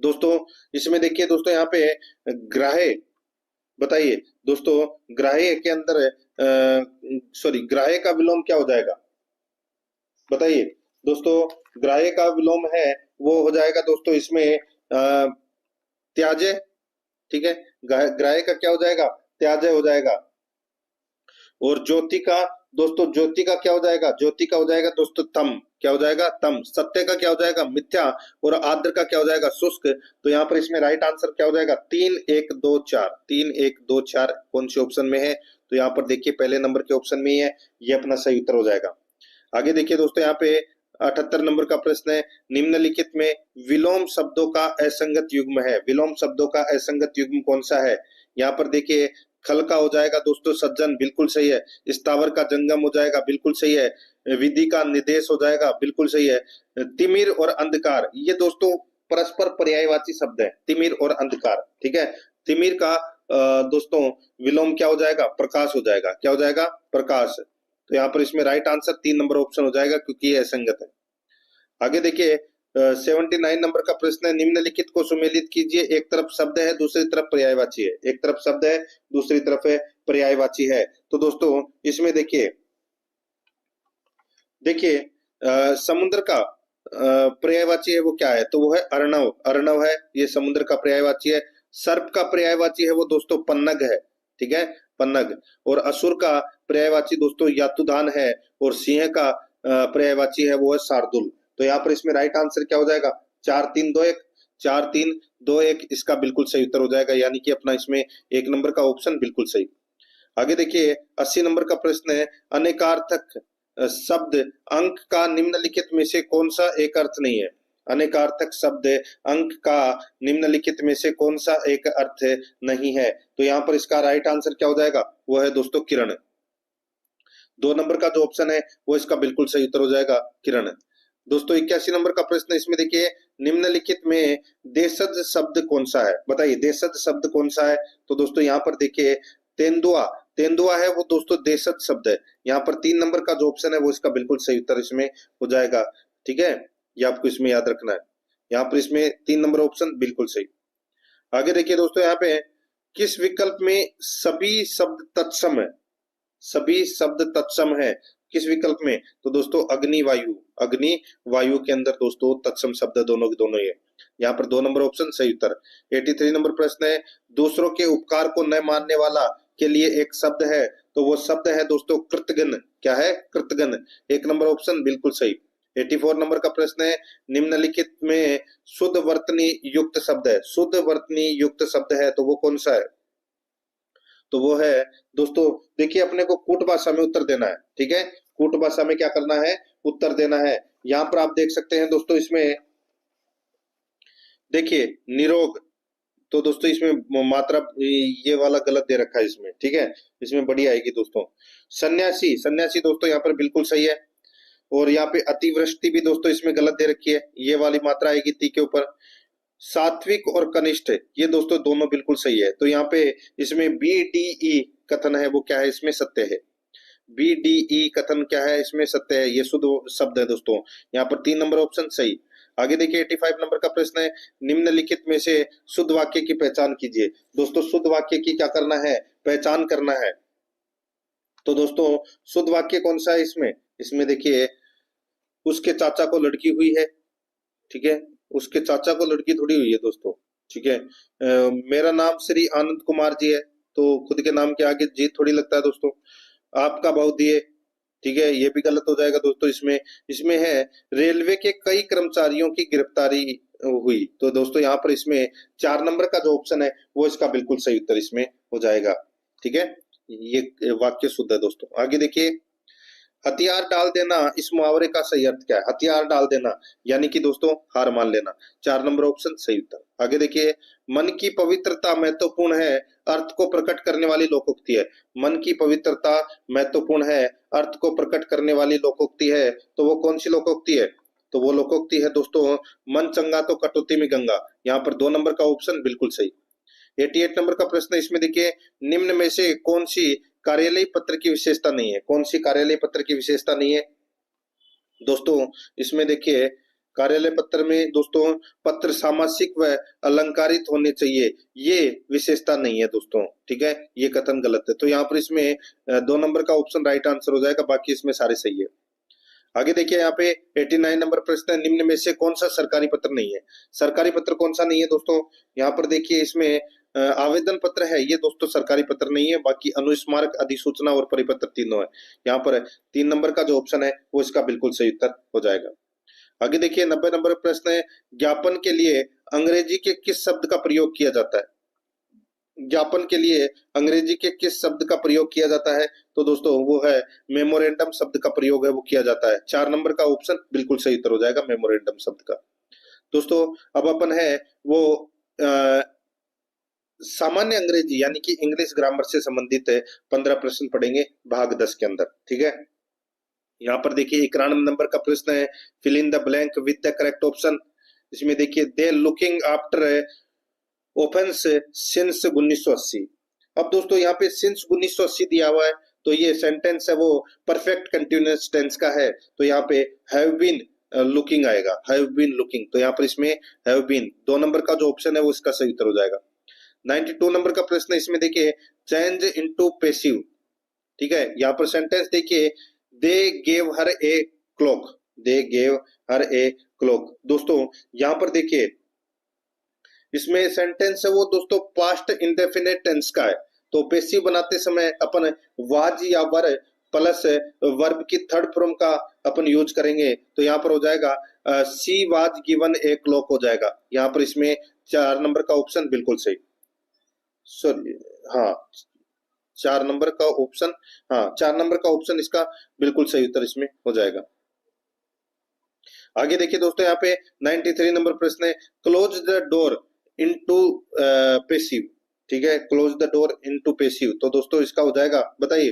दोस्तों इसमें देखिए दोस्तों यहाँ पे ग्राह्य, बताइए दोस्तों ग्राह्य के अंदर सॉरी ग्राह्य का विलोम क्या हो जाएगा? बताइए दोस्तों ग्राह्य का विलोम है वो हो जाएगा दोस्तों इसमें त्याज्य। ठीक है, ग्राह्य का क्या हो जाएगा? त्याज्य हो जाएगा। और ज्योति का दोस्तों ज्योति का क्या हो जाएगा? ज्योति का हो जाएगा दोस्तों तम। क्या हो जाएगा? तम। सत्य का क्या हो जाएगा? मिथ्या। और आर्द्र का क्या हो जाएगा? शुष्क। तो यहाँ पर इसमें राइट आंसर क्या हो जाएगा? 3 1 2 4। 3 1 2 4 कौन से ऑप्शन में है? तो यहाँ पर देखिए पहले नंबर के ऑप्शन में ही है, ये अपना सही उत्तर हो जाएगा। आगे देखिए दोस्तों यहाँ पे 78 नंबर का प्रश्न है निम्नलिखित में विलोम शब्दों का असंगत युग्म है, विलोम शब्दों का असंगत युग्म कौन सा है? यहाँ पर देखिए खल का हो जाएगा दोस्तों सज्जन, बिल्कुल सही है। स्थावर का जंगम हो जाएगा, बिल्कुल सही है। विधि का निर्देश हो जाएगा, बिल्कुल सही है। तिमिर और अंधकार ये दोस्तों परस्पर पर्यायवाची शब्द है, तिमिर और अंधकार। ठीक है, तिमिर का दोस्तों विलोम क्या हो जाएगा? प्रकाश हो जाएगा। क्या हो जाएगा? प्रकाश। तो यहाँ पर इसमें राइट आंसर 3 नंबर ऑप्शन हो जाएगा क्योंकि ये असंगत है। आगे देखिए 79 नंबर का प्रश्न है निम्नलिखित को सुमेलित कीजिए। एक तरफ शब्द है दूसरी तरफ पर्यायवाची है, एक तरफ शब्द है दूसरी तरफ है पर्यायवाची है। तो दोस्तों इसमें देखिए समुद्र का पर्यायवाची है वो क्या है? तो वो है अर्णव, अर्णव है ये समुद्र का पर्यायवाची है। सर्प का पर्यायवाची है वो दोस्तों पन्नग है। ठीक है, पन्नग। और असुर का पर्यायवाची दोस्तों यातुधान है और सिंह का पर्यायवाची है वो है शार्दुल। तो यहाँ पर इसमें राइट आंसर क्या हो जाएगा? 4 3 2 1। 4 3 2 1 इसका बिल्कुल सही उत्तर हो जाएगा, यानी कि अपना इसमें 1 नंबर का ऑप्शन बिल्कुल सही। आगे देखिए 80 नंबर का प्रश्न है अनेकार्थक शब्द अंक का निम्नलिखित में से कौन सा एक अर्थ नहीं है? अनेकार्थक शब्द अंक का निम्नलिखित में से कौन सा एक अर्थ नहीं है? तो यहाँ पर इसका राइट आंसर क्या हो जाएगा? वो है दोस्तों किरण। 2 नंबर का जो ऑप्शन है वो इसका बिल्कुल सही उत्तर हो जाएगा, किरण। दोस्तों 81 नंबर का प्रश्न इसमें देखिए निम्नलिखित में देशज शब्द कौन सा है? बताइए देशज शब्द कौन सा है? तो दोस्तों यहाँ पर देखिए तेंदुआ, तेंदुआ है वो दोस्तों देशज शब्द है। यहाँ पर 3 नंबर का जो ऑप्शन है वो इसका बिल्कुल सही उत्तर इसमें हो जाएगा। ठीक है, ये आपको इसमें याद रखना है। यहाँ पर इसमें 3 नंबर ऑप्शन बिल्कुल सही। आगे देखिए दोस्तों, यहाँ पे किस विकल्प में सभी शब्द तत्सम है? सभी शब्द तत्सम है किस विकल्प में? तो दोस्तों अग्नि वायु, अग्नि वायु के अंदर दोस्तों तत्सम शब्द दोनों के दोनों ही है। यहाँ पर 2 नंबर ऑप्शन सही उत्तर। 83 नंबर प्रश्न है, दूसरों के उपकार को न मानने वाला के लिए एक शब्द है, तो वो शब्द है दोस्तों कृतघ्न। क्या है? कृतघ्न। 1 नंबर ऑप्शन बिल्कुल सही। 84 नंबर का प्रश्न है, निम्नलिखित में शुद्ध वर्तनी युक्त शब्द है, शुद्ध वर्तनी युक्त शब्द है तो वो कौन सा है? तो वो है दोस्तों, देखिए अपने को कूट भाषा में उत्तर देना है। ठीक है, कूट भाषा में क्या करना है? उत्तर देना है। यहाँ पर आप देख सकते हैं दोस्तों, इसमें देखिए निरोग, तो दोस्तों इसमें मात्रा ये वाला गलत दे रखा है इसमें। ठीक है, इसमें बड़ी आएगी दोस्तों। सन्यासी, सन्यासी दोस्तों यहाँ पर बिल्कुल सही है। और यहाँ पे अतिवृष्टि भी दोस्तों इसमें गलत दे रखी है, ये वाली मात्रा आएगी ती के ऊपर। सात्विक और कनिष्ठ, ये दोस्तों दोनों बिल्कुल सही है। तो यहाँ पे इसमें बी डी ई कथन है वो क्या है? इसमें सत्य है। बी डी ई कथन क्या है? इसमें सत्य है, ये शुद्ध शब्द है दोस्तों। यहाँ पर 3 नंबर ऑप्शन सही। आगे देखिए 85 नंबर का प्रश्न है, निम्नलिखित में से शुद्ध वाक्य की पहचान कीजिए। दोस्तों शुद्ध वाक्य की क्या करना है? पहचान करना है। तो दोस्तों शुद्ध वाक्य कौन सा है इसमें? इसमें देखिए उसके चाचा को लड़की हुई है। ठीक है, उसके चाचा को लड़की थोड़ी हुई है दोस्तों। ठीक है, मेरा नाम श्री आनंद कुमार जी है, तो खुद के नाम के आगे जी थोड़ी लगता है दोस्तों। आपका बहुत दिए, ठीक है, ये भी गलत हो जाएगा दोस्तों। इसमें इसमें है रेलवे के कई कर्मचारियों की गिरफ्तारी हुई, तो दोस्तों यहाँ पर इसमें 4 नंबर का जो ऑप्शन है वो इसका बिल्कुल सही उत्तर इसमें हो जाएगा। ठीक है, ये वाक्य शुद्ध है दोस्तों। आगे देखिए, हथियार डाल देना, इस मुहावरे का सही अर्थ क्या है? हथियार डाल देना यानी कि दोस्तों हार मान लेना। 4 नंबर ऑप्शन सही उत्तर। आगे देखिए, मन की पवित्रता महत्वपूर्ण है, अर्थ को प्रकट करने वाली लोकोक्ति है। मन की पवित्रता महत्वपूर्ण है, अर्थ को प्रकट करने वाली लोकोक्ति है, तो वो कौन सी लोकोक्ति है? तो वो लोकोक्ति है दोस्तों, मन चंगा तो कटौती में गंगा। यहाँ पर 2 नंबर का ऑप्शन बिल्कुल सही। 88 नंबर का प्रश्न, इसमें देखिए निम्न में से कौन सी कार्यालय पत्र की विशेषता नहीं है? कौन सी कार्यालय पत्र की विशेषता नहीं है दोस्तों? इसमें देखिए कार्यालय पत्र में दोस्तों पत्र सामासिक व अलंकारित होने चाहिए, ये विशेषता नहीं है दोस्तों। ठीक है, ये कथन गलत है। तो यहाँ पर इसमें 2 नंबर का ऑप्शन राइट आंसर हो जाएगा, बाकी इसमें सारे सही है। आगे देखिए यहाँ पे 89 नंबर प्रश्न है, निम्न में से कौन सा सरकारी पत्र नहीं है? सरकारी पत्र कौन सा नहीं है दोस्तों? यहाँ पर देखिए इसमें आवेदन पत्र है, ये दोस्तों सरकारी पत्र नहीं है। बाकी अनुस्मारक, अधिसूचना और परिपत्र तीनों है। यहाँ पर 3 नंबर का जो ऑप्शन है वो इसका बिल्कुल सही उत्तर हो जाएगा। आगे देखिए 90 नंबर प्रश्न है, ज्ञापन के लिए अंग्रेजी के किस शब्द का प्रयोग किया जाता है? ज्ञापन के लिए अंग्रेजी के किस शब्द का प्रयोग किया जाता है? तो दोस्तों वो है मेमोरेंडम शब्द का प्रयोग है वो किया जाता है। 4 नंबर का ऑप्शन बिल्कुल सही उत्तर हो जाएगा मेमोरेंडम शब्द का। दोस्तों अब अपन है वो सामान्य अंग्रेजी यानी कि इंग्लिश ग्रामर से संबंधित 15 प्रश्न पढ़ेंगे भाग 10 के अंदर। ठीक है, यहाँ पर देखिए 91 नंबर का प्रश्न है, fill in the blank with the correct option. इसमें देखिए they looking after offence since 1980। अब दोस्तों यहाँ पे सिंस 1980 दिया हुआ है, तो ये सेंटेंस है वो परफेक्ट कंटिन्यूअस टेंस का है, तो यहाँ पे हैव बीन लुकिंग आएगा, हैव बीन लुकिंग। तो यहाँ पर इसमें हैव बीन 2 नंबर का जो ऑप्शन है वो इसका सही उत्तर हो जाएगा। 92 नंबर का प्रश्न, इसमें देखिए चेंज इनटू पैसिव। ठीक है, यहाँ पर सेंटेंस देखिए they gave her a clock, they gave her a clock. दोस्तों यहाँ पर देखिए इसमें सेंटेंस है वो दोस्तों पास्ट इंडेफिनिट टेंस का है, तो पैसिव बनाते समय अपन वाज या वर प्लस वर्ब की थर्ड फॉर्म का अपन यूज करेंगे, तो यहाँ पर हो जाएगा she was given a clock हो जाएगा। यहाँ पर इसमें 4 नंबर का ऑप्शन बिल्कुल सही। सॉरी, हाँ 4 नंबर का ऑप्शन, हाँ 4 नंबर का ऑप्शन इसका बिल्कुल सही उत्तर इसमें हो जाएगा। आगे देखिए दोस्तों यहाँ पे 93 नंबर प्रश्न है, close the door into passive. ठीक है, close the door into passive, तो दोस्तों इसका हो जाएगा, बताइए।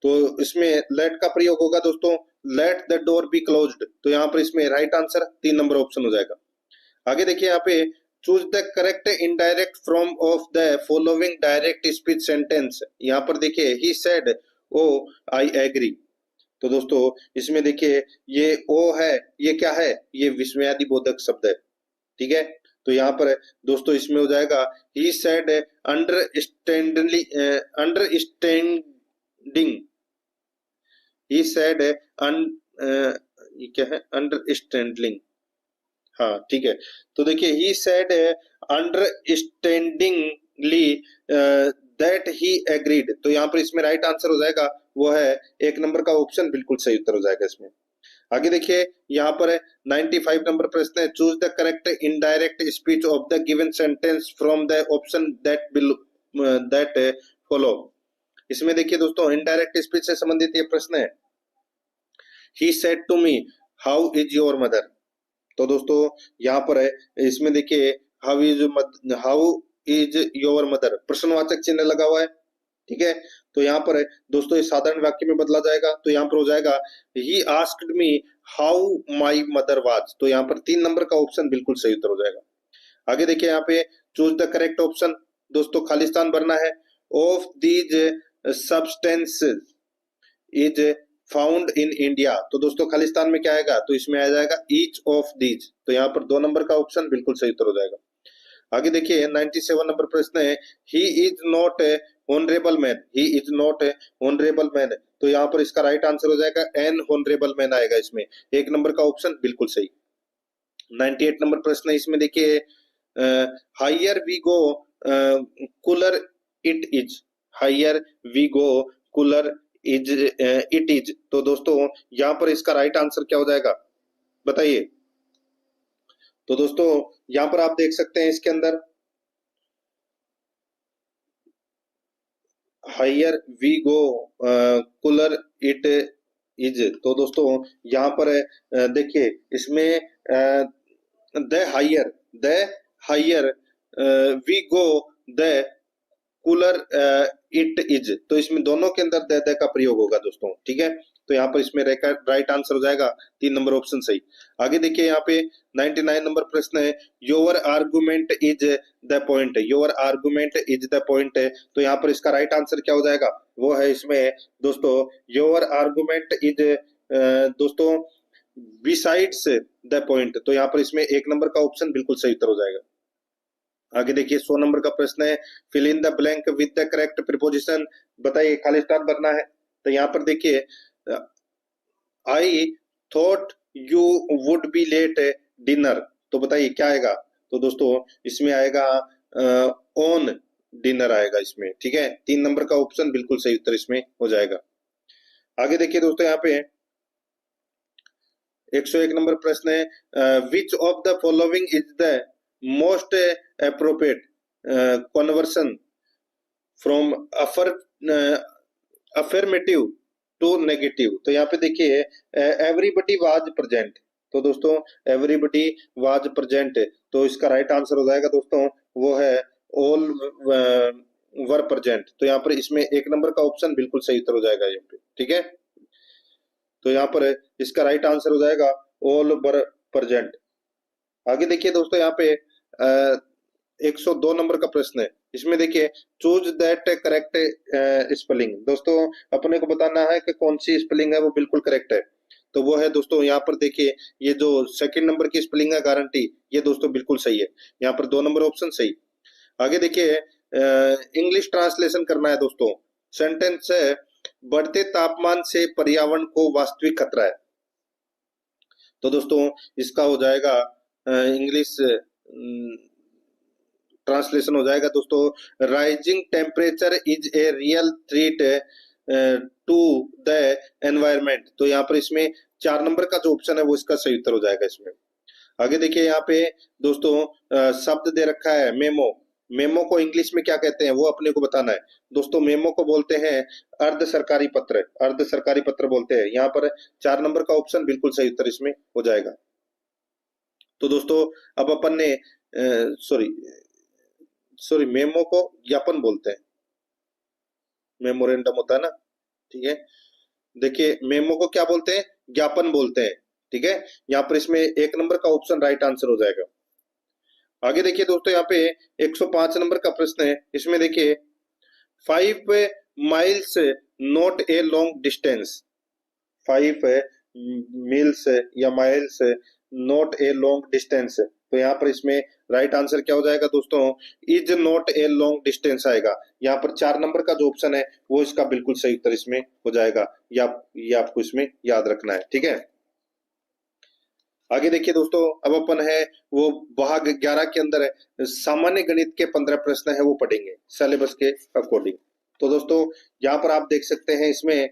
तो इसमें लेट का प्रयोग होगा दोस्तों, let the door be closed, तो यहाँ पर इसमें राइट आंसर 3 नंबर ऑप्शन हो जाएगा। आगे देखिए यहाँ पे choose the correct indirect from of the following direct speech sentence. यहाँ पर देखिए he said, O I agree. तो दोस्तों इसमें देखिए ये ओ है, ये क्या है, ये विस्मयादि बोधक शब्द है, ठीक है। तो यहाँ पर दोस्तों इसमें हो जाएगा he said understanding, understanding, he said ये क्या है, अंडरस्टैंडिंग, हाँ ठीक है। तो देखिए he said understandingly that he agreed. तो यहाँ पर इसमें राइट आंसर हो जाएगा वो है एक नंबर का ऑप्शन, बिल्कुल सही उत्तर हो जाएगा इसमें। आगे देखिए यहाँ पर 95 नंबर प्रश्न है, choose the correct indirect speech of the given sentence from the option that follow. इसमें देखिए दोस्तों इनडायरेक्ट स्पीच से संबंधित ये प्रश्न है, he said to me how is your mother. तो दोस्तों यहाँ पर है, इसमें देखिए हाउ इज योर मदर, प्रश्नवाचक चिन्ह लगा हुआ है, ठीक है। तो यहाँ पर है दोस्तों ये साधारण वाक्य में बदला जाएगा, तो यहाँ पर हो जाएगा he asked me how my mother was. तो यहाँ पर 3 नंबर का ऑप्शन बिल्कुल सही उत्तर हो जाएगा। आगे देखिए यहाँ पे चूज द करेक्ट ऑप्शन, दोस्तों खालिस्तान भरना है। Of these substances is found in India. तो दोस्तों खालिस्तान में क्या आएगा, तो इसमें आ जाएगा ईच ऑफ दीज। तो यहाँ पर 2 नंबर का ऑप्शन बिल्कुल सही उत्तर हो जाएगा। आगे देखिए 97 नंबर प्रश्न है, he is not a honourable man, he is not a honourable man. तो यहाँ पर इसका राइट आंसर हो जाएगा एन ऑनरेबल मैन आएगा इसमें, 1 नंबर का ऑप्शन बिल्कुल सही। 98 नंबर प्रश्न है, इसमें देखिए higher we go cooler it is, higher we go cooler is it is. तो दोस्तों यहाँ पर इसका राइट आंसर क्या हो जाएगा बताइए। तो दोस्तों यहाँ पर आप देख सकते हैं इसके अंदर higher we go cooler it is. तो दोस्तों यहाँ पर देखिए इसमें the higher we go the cooler it is. तो इसमें दोनों के अंदर द का प्रयोग होगा दोस्तों, ठीक है। तो यहाँ पर इसमें राइट आंसर हो जाएगा 3 नंबर ऑप्शन सही। आगे देखिए यहाँ पे 99 नंबर प्रश्न है, your argument is the point, your argument is the point है। तो यहाँ पर इसका राइट आंसर क्या हो जाएगा, वो है इसमें दोस्तों योर आर्गुमेंट इज दोस्तों बिसाइड्स द पॉइंट। तो यहाँ पर इसमें 1 नंबर का ऑप्शन बिल्कुल सही उत्तर हो जाएगा। आगे देखिए 100 नंबर का प्रश्न है, fill in the blank with the correct preposition. बताइए खालिस्तान भरना है। तो यहाँ पर देखिए I thought you would be late dinner. तो बताइए क्या आएगा, तो दोस्तों इसमें आएगा ऑन डिनर आएगा इसमें, ठीक है। 3 नंबर का ऑप्शन बिल्कुल सही उत्तर इसमें हो जाएगा। आगे देखिए दोस्तों यहाँ पे 101 नंबर प्रश्न है, which of the following is the most appropriate conversion from affirmative to negative। तो यहाँ पे देखिए everybody was present। तो दोस्तों everybody was present, तो इसका राइट आंसर हो जाएगा दोस्तों वो है all were present। तो यहाँ पर इसमें 1 नंबर का ऑप्शन बिल्कुल सही उत्तर हो जाएगा यहाँ पे, ठीक है। तो यहाँ पर इसका राइट आंसर हो जाएगा all were present। आगे देखिए दोस्तों यहाँ पे 102 नंबर का प्रश्न है, इसमें देखिए चूज दैट करेक्ट स्पेलिंग। दोस्तों अपने को बताना है कि कौन सी स्पेलिंग है वो बिल्कुल करेक्ट है। तो वो है दोस्तों यहाँ पर देखिए ये जो 2nd नंबर की स्पेलिंग है गारंटी, ये दोस्तों बिल्कुल सही है। यहाँ पर 2 नंबर ऑप्शन सही। आगे देखिए इंग्लिश ट्रांसलेशन करना है दोस्तों। सेंटेंस है, बढ़ते तापमान से पर्यावरण को वास्तविक खतरा है। तो दोस्तों इसका हो जाएगा इंग्लिश ट्रांसलेशन हो जाएगा दोस्तों, rising temperature is a real threat to the environment. तो यहाँ पर इसमें 4 नंबर का जो ऑप्शन है वो इसका सही उत्तर हो जाएगा इसमें। आगे देखिए यहाँ पे दोस्तों शब्द दे रखा है मेमो। मेमो को इंग्लिश में क्या कहते हैं वो अपने को बताना है दोस्तों। मेमो को बोलते हैं अर्ध सरकारी पत्र, अर्ध सरकारी पत्र बोलते हैं। यहाँ पर 4 नंबर का ऑप्शन बिल्कुल सही उत्तर इसमें हो जाएगा। तो दोस्तों अब अपन ने सॉरी मेमो को ज्ञापन बोलते हैं, मेमोरेंडम होता है ना, ठीक है। देखिए मेमो को क्या बोलते हैं, ज्ञापन बोलते हैं, ठीक है। यहाँ पर इसमें 1 नंबर का ऑप्शन राइट आंसर हो जाएगा। आगे देखिए दोस्तों, यहाँ पे 105 नंबर का प्रश्न है। इसमें देखिए 5 miles not a long distance, 5 miles या miles not a long distance. तो यहाँ पर इसमें राइट आंसर क्या हो जाएगा दोस्तों, is not a long distance आएगा। यहाँ पर 4 नंबर का जो ऑप्शन है वो इसका बिल्कुल सही उत्तर इसमें हो जाएगा। या ये आपको इसमें याद रखना है, ठीक है। आगे देखिए दोस्तों, अब अपन है वो भाग 11 के अंदर सामान्य गणित के 15 प्रश्न है वो पढ़ेंगे सिलेबस के अकॉर्डिंग। तो दोस्तों यहाँ पर आप देख सकते हैं, इसमें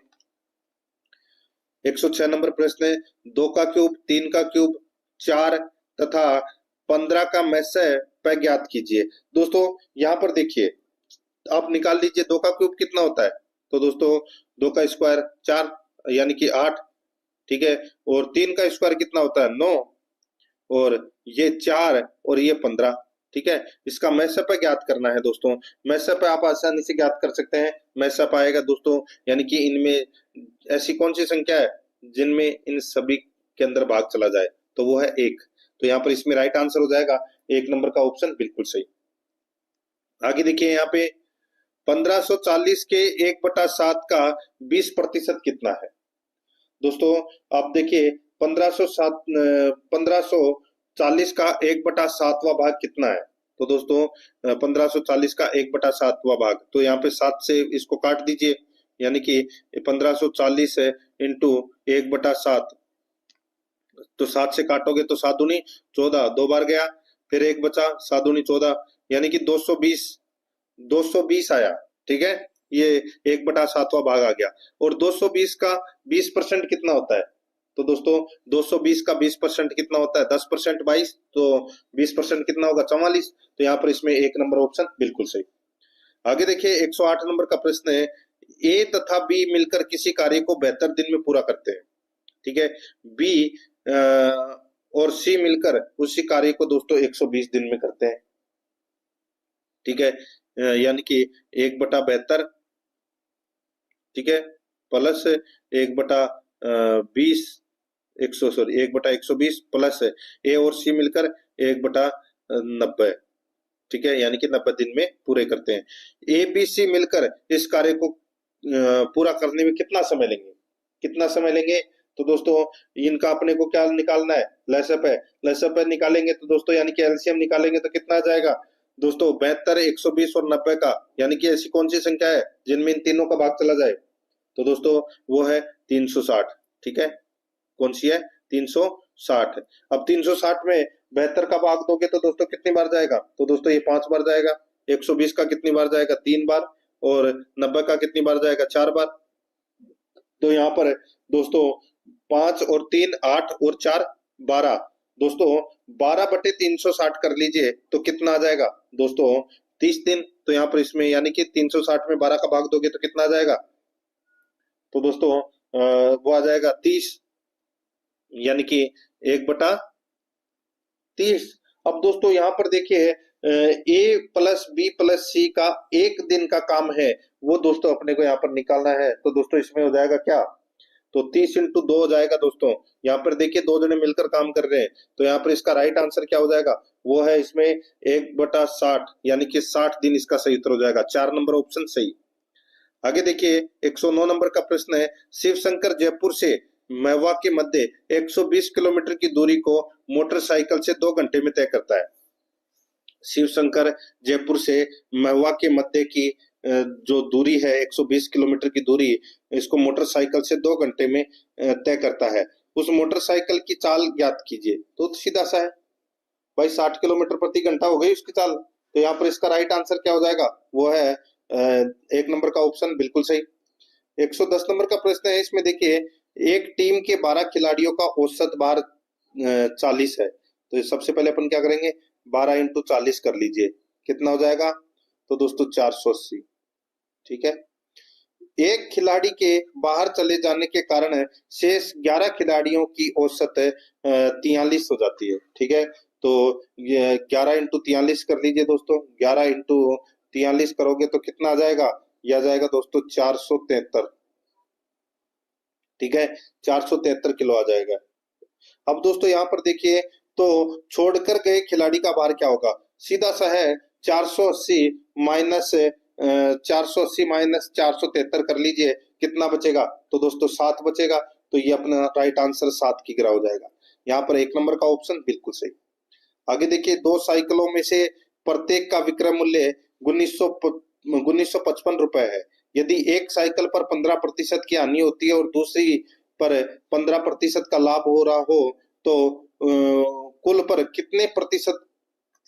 106 नंबर प्रश्न है, 2 का क्यूब, 3 का क्यूब, 4 तथा 15 का मैसे ज्ञात कीजिए। दोस्तों यहाँ पर देखिए, आप निकाल लीजिए 2 का क्यूब कितना होता है। तो दोस्तों 2 का स्क्वायर 4 यानी कि 8, ठीक है। और 3 का स्क्वायर कितना होता है 9, और ये 4 और ये 15, ठीक है। इसका मैसअप ज्ञात करना है दोस्तों। मैसअप आप आसानी से ज्ञात कर सकते हैं। मैसअप आएगा दोस्तों, यानी कि इनमें ऐसी कौन सी संख्या है जिनमें इन सभी के अंदर भाग चला जाए, तो वो है 1। तो यहाँ पर इसमें राइट आंसर हो जाएगा 1 नंबर का ऑप्शन, बिल्कुल सही। आगे देखिए यहाँ पे 1540 के 1/7 का 20% कितना है। दोस्तों आप देखिए 1540 का 1/7वां भाग कितना है। तो दोस्तों 1540 का 1/7वां भाग, तो यहाँ पे 7 से इसको काट दीजिए, यानी कि 1540 इंटू 1/7, तो 7 से काटोगे तो 7 दूनी 14, 2 बार गया, फिर 1 बचा, 7 दूनी 14, यानी कि 220 आया, ठीक है। ये 1/7वां भाग आ गया। और 220 का 20% कितना होता है। तो दोस्तों 220 का 20% कितना होता है, 10% 22, तो 20% कितना होगा 44। तो यहाँ पर इसमें 1 नंबर ऑप्शन बिल्कुल सही। आगे देखिए 108 नंबर का प्रश्न है, ए तथा बी मिलकर किसी कार्य को 72 दिन में पूरा करते हैं, ठीक है। बी और सी मिलकर उसी कार्य को दोस्तों 120 दिन में करते हैं, ठीक है। यानी कि 1/72, ठीक है, प्लस 1/20, 1/120 प्लस ए और सी मिलकर 1/90, ठीक है, यानी कि 90 दिन में पूरे करते हैं। ए बी सी मिलकर इस कार्य को पूरा करने में कितना समय लेंगे, कितना समय लेंगे। तो दोस्तों इनका अपने को क्या निकालना है, लसअप है। लसअप निकालेंगे तो दोस्तों यानी कि एलसीएम निकालेंगे तो कितना आ जाएगा दोस्तों, 72, 120 और 90 का, यानी कि ऐसी कौन सी संख्या है जिनमें इन तीनों का भाग चला जाए। तो दोस्तों वो है 360, ठीक है। कौन सी है 360। अब 360 में 72 का भाग दोगे तो दोस्तों कितनी बार जाएगा। तो दोस्तों ये 5 बार जाएगा। 120 का कितनी बार जाएगा 3 बार, और 90 का कितनी बार जाएगा 4 बार। तो यहाँ पर दोस्तों 5 और 3 8 और 4 12, दोस्तों 12/360 कर लीजिए तो कितना आ जाएगा दोस्तों 30 दिन। तो यहाँ पर इसमें यानी कि 360 में 12 का भाग दोगे तो कितना आ जाएगा, तो दोस्तों वो आ जाएगा 30, यानी कि 1/30। अब दोस्तों यहाँ पर देखिए ए प्लस बी प्लस सी का 1 दिन का काम है, वो दोस्तों अपने को यहाँ पर निकालना है। तो दोस्तों इसमें हो जाएगा क्या, तो 30 इंटू 2 हो जाएगा दोस्तों। यहाँ पर देखिए 2 जने मिलकर काम कर रहे हैं, तो यहाँ पर इसका राइट आंसर क्या हो जाएगा, वो है इसमें 1/60, यानी कि 60 दिन इसका सही उत्तर हो जाएगा। 4 नंबर ऑप्शन सही। आगे देखिए 109 नंबर का प्रश्न है, शिव शंकर जयपुर से महवा के मध्य 120 किलोमीटर की दूरी को मोटरसाइकिल से 2 घंटे में तय करता है। शिव शंकर जयपुर से महवा के मध्य की जो दूरी है 120 किलोमीटर की दूरी, इसको मोटरसाइकिल से 2 घंटे में तय करता है। उस मोटरसाइकिल की चाल ज्ञात कीजिए। तो सीधा सा है भाई, 60 किलोमीटर प्रति घंटा हो गई उसकी चाल। तो यहाँ पर इसका राइट आंसर क्या हो जाएगा, वो है 1 नंबर का ऑप्शन बिल्कुल सही। 110 नंबर का प्रश्न है, इसमें देखिए एक टीम के 12 खिलाड़ियों का औसत भार 40 है। तो सबसे पहले अपन क्या करेंगे, 12 इंटू 40 कर लीजिए, कितना हो जाएगा, तो दोस्तों 480, ठीक है। एक खिलाड़ी के बाहर चले जाने के कारण शेष 11 खिलाड़ियों की औसत 43 हो जाती है, ठीक है। तो 11 इंटू 43 कर लीजिए दोस्तों, 11 इंटू 43 करोगे तो कितना आ जाएगा, यह आ जाएगा दोस्तों 473, ठीक है, 473 किलो आ जाएगा। अब दोस्तों यहाँ पर देखिए, तो छोड़कर गए खिलाड़ी का भार क्या होगा? सीधा सा है 480 माइनस 480 माइनस 473 कर लीजिए, कितना बचेगा? तो दोस्तों 7 बचेगा। तो ये अपना राइट आंसर 7 की गिरा हो जाएगा। यहाँ पर 1 नंबर का ऑप्शन बिल्कुल सही। आगे देखिए, 2 साइकिलों में से प्रत्येक का विक्रय मूल्य 1955 रुपए है। यदि एक साइकिल पर 15% की हानि होती है और दूसरी पर 15% का लाभ हो रहा हो, तो कुल पर कितने प्रतिशत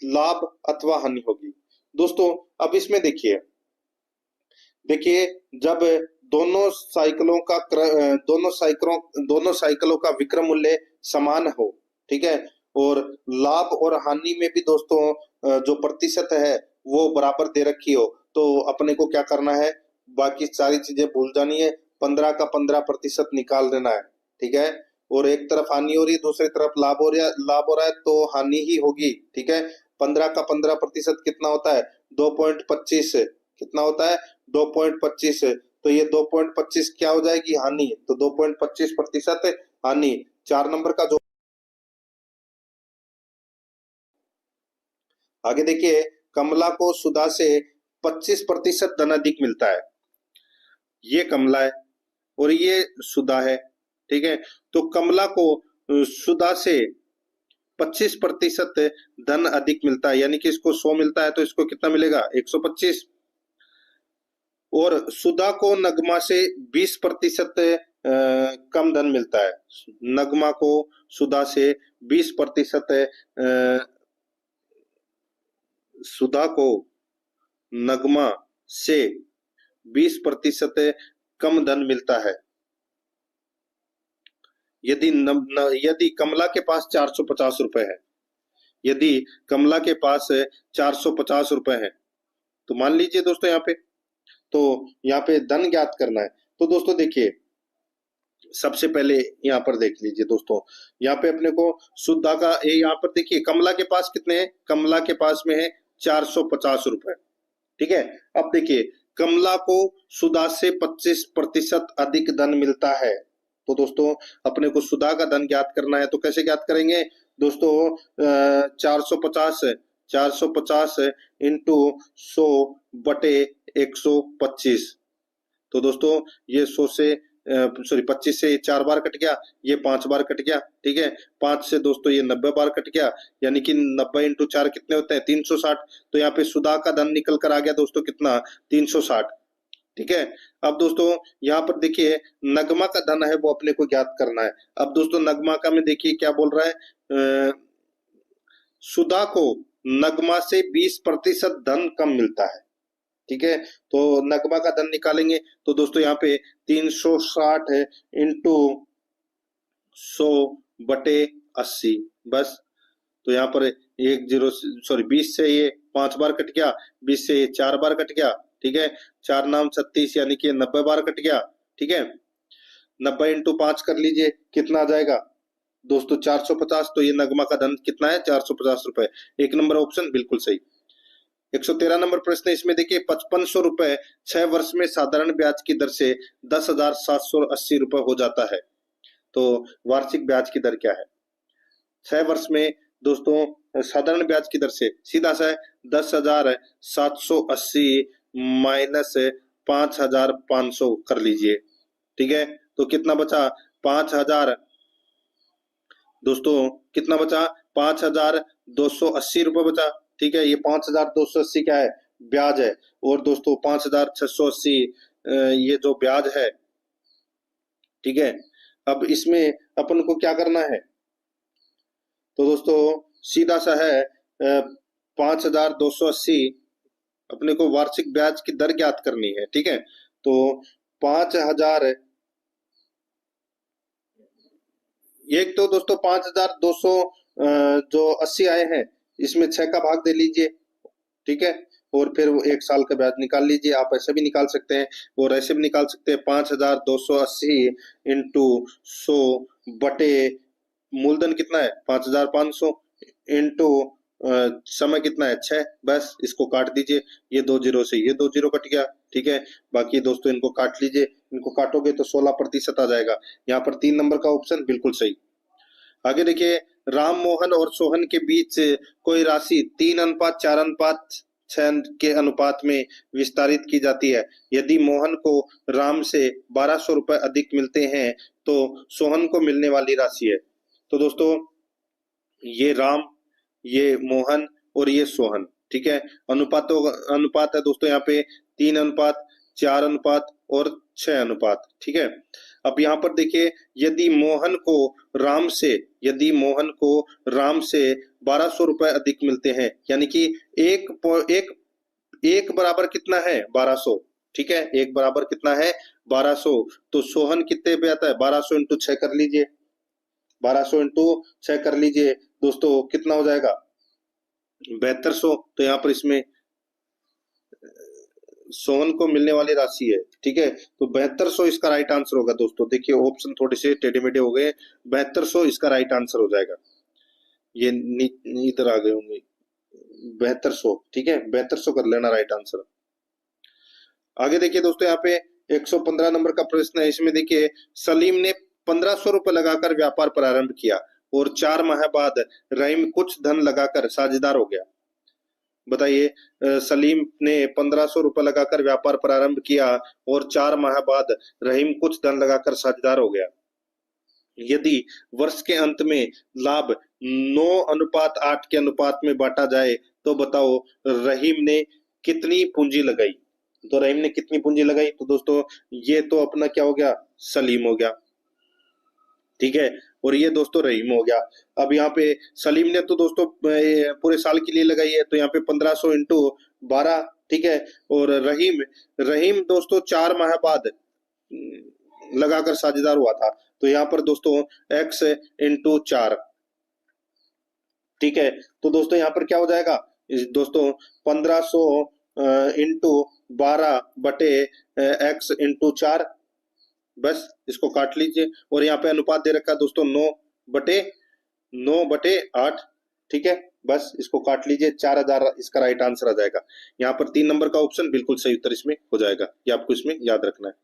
लाभ अथवा हानि होगी? दोस्तों अब इसमें देखिए, जब दोनों साइकिलों का विक्रय मूल्य समान हो, ठीक है, और लाभ और हानि में भी दोस्तों जो प्रतिशत है वो बराबर दे रखी हो, तो अपने को क्या करना है? बाकी सारी चीजें भूल जानी है, 15 का 15% निकाल देना है, ठीक है। और एक तरफ हानि हो रही है, दूसरी तरफ लाभ हो रहा है, तो हानि ही होगी, ठीक है। 15 का 15% कितना होता है? 2.25। कितना होता है? 2.25। तो ये 2.25 क्या हो जाएगी? हानि। तो 2.25% हानि। 4 नंबर का जो आगे देखिए, कमला को सुधा से 25% धन अधिक मिलता है। ये कमला है और ये सुधा है, ठीक है। तो कमला को सुधा से 25% धन अधिक मिलता है, यानी कि इसको 100 मिलता है, तो इसको कितना मिलेगा? 125। और सुधा को नगमा से 20% कम धन मिलता है। नगमा को सुधा से 20% सुधा को नगमा से 20% कम धन मिलता है। यदि कमला के पास 450 रुपए है, यदि कमला के पास 450 रुपए है, तो मान लीजिए दोस्तों यहाँ पे धन ज्ञात करना है। तो दोस्तों देखिए, सबसे पहले यहाँ पर देख लीजिए दोस्तों, यहाँ पे अपने को सुधा का यहाँ पर देखिए, कमला के पास कितने हैं? कमला के पास में है 450 रुपए, ठीक है। अब देखिए, कमला को सुधा से 25% अधिक धन मिलता है। तो दोस्तों अपने को सुधा का धन ज्ञात करना है, तो कैसे ज्ञात करेंगे दोस्तों? 450 इंटू 100 बटे 125। तो दोस्तों ये 25 से 4 बार कट गया, ये 5 बार कट गया, ठीक है। 5 से दोस्तों ये 90 बार कट गया, यानी कि 90 इंटू 4 कितने होते हैं? 360। तो यहाँ पे सुधा का धन निकल कर आ गया दोस्तों, कितना? 360, ठीक है। अब दोस्तों यहाँ पर देखिए, नगमा का धन है वो अपने को ज्ञात करना है। अब दोस्तों नगमा का में देखिए क्या बोल रहा है? सुधा को नगमा से 20% धन कम मिलता है, ठीक है। तो नगमा का धन निकालेंगे, तो दोस्तों यहाँ पे 360 इंटू 100 बटे 80, बस। तो यहाँ पर 20 से ये 5 बार कट गया, 20 से ये 4 बार कट गया, ठीक है। 4 नाम 36, यानी कि 90 बार कट गया, ठीक है। 90 इंटू 5 कर लीजिए, कितना आ जाएगा दोस्तों? 450। तो ये नगमा का धन कितना है? 450 रुपए। 1 नंबर ऑप्शन बिल्कुल सही। 113 नंबर प्रश्न है, इसमें देखिए 5500 रुपए 6 वर्ष में साधारण ब्याज की दर से 10,780 रुपए हो जाता है, तो वार्षिक ब्याज की दर क्या है? 6 वर्ष में दोस्तों साधारण ब्याज की दर से सीधा सा है 10,780 माइनस 5,500 कर लीजिए, ठीक है। तो कितना बचा? 5,000 दोस्तों, कितना बचा? 5,280 रुपए बचा, ठीक है। ये 5,280 क्या है? ब्याज है। और दोस्तों 5,680 ये जो ब्याज है, ठीक है। अब इसमें अपन को क्या करना है? तो दोस्तों सीधा सा है 5,280 अपने को वार्षिक ब्याज की दर ज्ञात करनी है, ठीक है। तो 5,000 एक तो दोस्तों 5,200 जो 80 आए हैं, इसमें 6 का भाग दे लीजिए, ठीक है। और फिर वो 1 साल का ब्याज निकाल लीजिए। आप ऐसे भी निकाल सकते हैं और ऐसे भी निकाल सकते हैं। 5,280 इंटू 100 बटे मूलधन कितना है? 5,500 इंटू समय कितना है? 6। बस इसको काट दीजिए, ये 2 जीरो से ये 2 जीरो कट गया, ठीक है। बाकी दोस्तों इनको काट लीजिए, इनको काटोगे तो 16% आ जाएगा। यहाँ पर 3 नंबर का ऑप्शन बिल्कुल सही। आगे देखिए, राम मोहन और सोहन के बीच कोई राशि 3:4:6 के अनुपात में विस्तारित की जाती है। यदि मोहन को राम से 1200 रुपए अधिक मिलते हैं तो सोहन को मिलने वाली राशि है। तो दोस्तों ये राम, ये मोहन और ये सोहन, ठीक है। अनुपात है दोस्तों यहाँ पे 3:4:6, ठीक है। अब यहाँ पर देखिए, यदि मोहन को राम से 1200 रुपए अधिक मिलते हैं, यानी कि एक बराबर कितना है 1200, ठीक है। एक बराबर कितना है 1200, तो सोहन कितने पे आता है 1200 इंटू 6 कर लीजिए, 1200 इंटू 6 कर लीजिए दोस्तों, कितना हो जाएगा 7200। तो यहाँ पर इसमें सोहन को मिलने वाली राशि है, ठीक है। तो 7200 इसका राइट आंसर होगा दोस्तों। देखिए ऑप्शन थोड़े से टेढ़े मेढ़े हो गए, 7200 इसका राइट आंसर हो जाएगा। ये इधर आ गए होंगे 7200, ठीक है, 7200 कर लेना राइट आंसर। आगे देखिए दोस्तों, यहाँ पे 115 नंबर का प्रश्न है। इसमें देखिए, सलीम ने 1500 रुपए लगाकर व्यापार प्रारंभ किया और 4 माह बाद रहीम कुछ धन लगाकर साझेदार हो गया। बताइए, सलीम ने 1500 रुपए लगाकर व्यापार प्रारंभ किया और 4 माह बाद रहीम कुछ धन लगाकर साझेदार हो गया। यदि वर्ष के अंत में लाभ 9:8 के अनुपात में बांटा जाए तो बताओ रहीम ने कितनी पूंजी लगाई। तो रहीम ने कितनी पूंजी लगाई, तो दोस्तों ये तो अपना क्या हो गया, सलीम हो गया, ठीक है, और ये दोस्तों रहीम हो गया। अब यहाँ पे सलीम ने तो दोस्तों पूरे साल के लिए लगाई है, तो यहाँ पे 1500 इंटू 12, ठीक है। और रहीम दोस्तों 4 माह बाद लगाकर साझेदार हुआ था, तो यहाँ पर दोस्तों x इंटू 4, ठीक है। तो दोस्तों यहाँ पर क्या हो जाएगा दोस्तों 1500 इंटू 12 बटे x इंटू 4, बस इसको काट लीजिए। और यहाँ पे अनुपात दे रखा है दोस्तों 9/8, ठीक है, बस इसको काट लीजिए, 4000 इसका राइट आंसर आ जाएगा। यहाँ पर 3 नंबर का ऑप्शन बिल्कुल सही उत्तर इसमें हो जाएगा, ये आपको इसमें याद रखना है।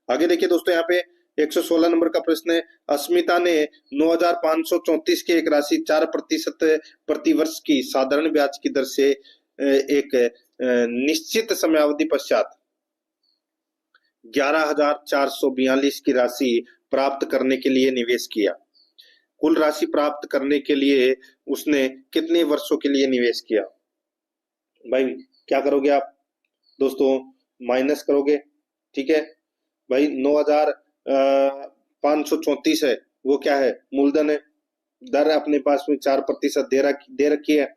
आगे देखिए दोस्तों, यहाँ पे 116 नंबर का प्रश्न है। अस्मिता ने 9534 की एक राशि 4% प्रति वर्ष की साधारण ब्याज की दर से एक निश्चित समयावधि पश्चात 11,442 की राशि प्राप्त करने के लिए निवेश किया। कुल राशि प्राप्त करने के लिए उसने कितने वर्षों के लिए निवेश किया। भाई क्या करोगे आप दोस्तों, माइनस करोगे, ठीक है भाई। 9,534 है, वो क्या है, मूलधन है, दर अपने पास में 4% दे रखी है।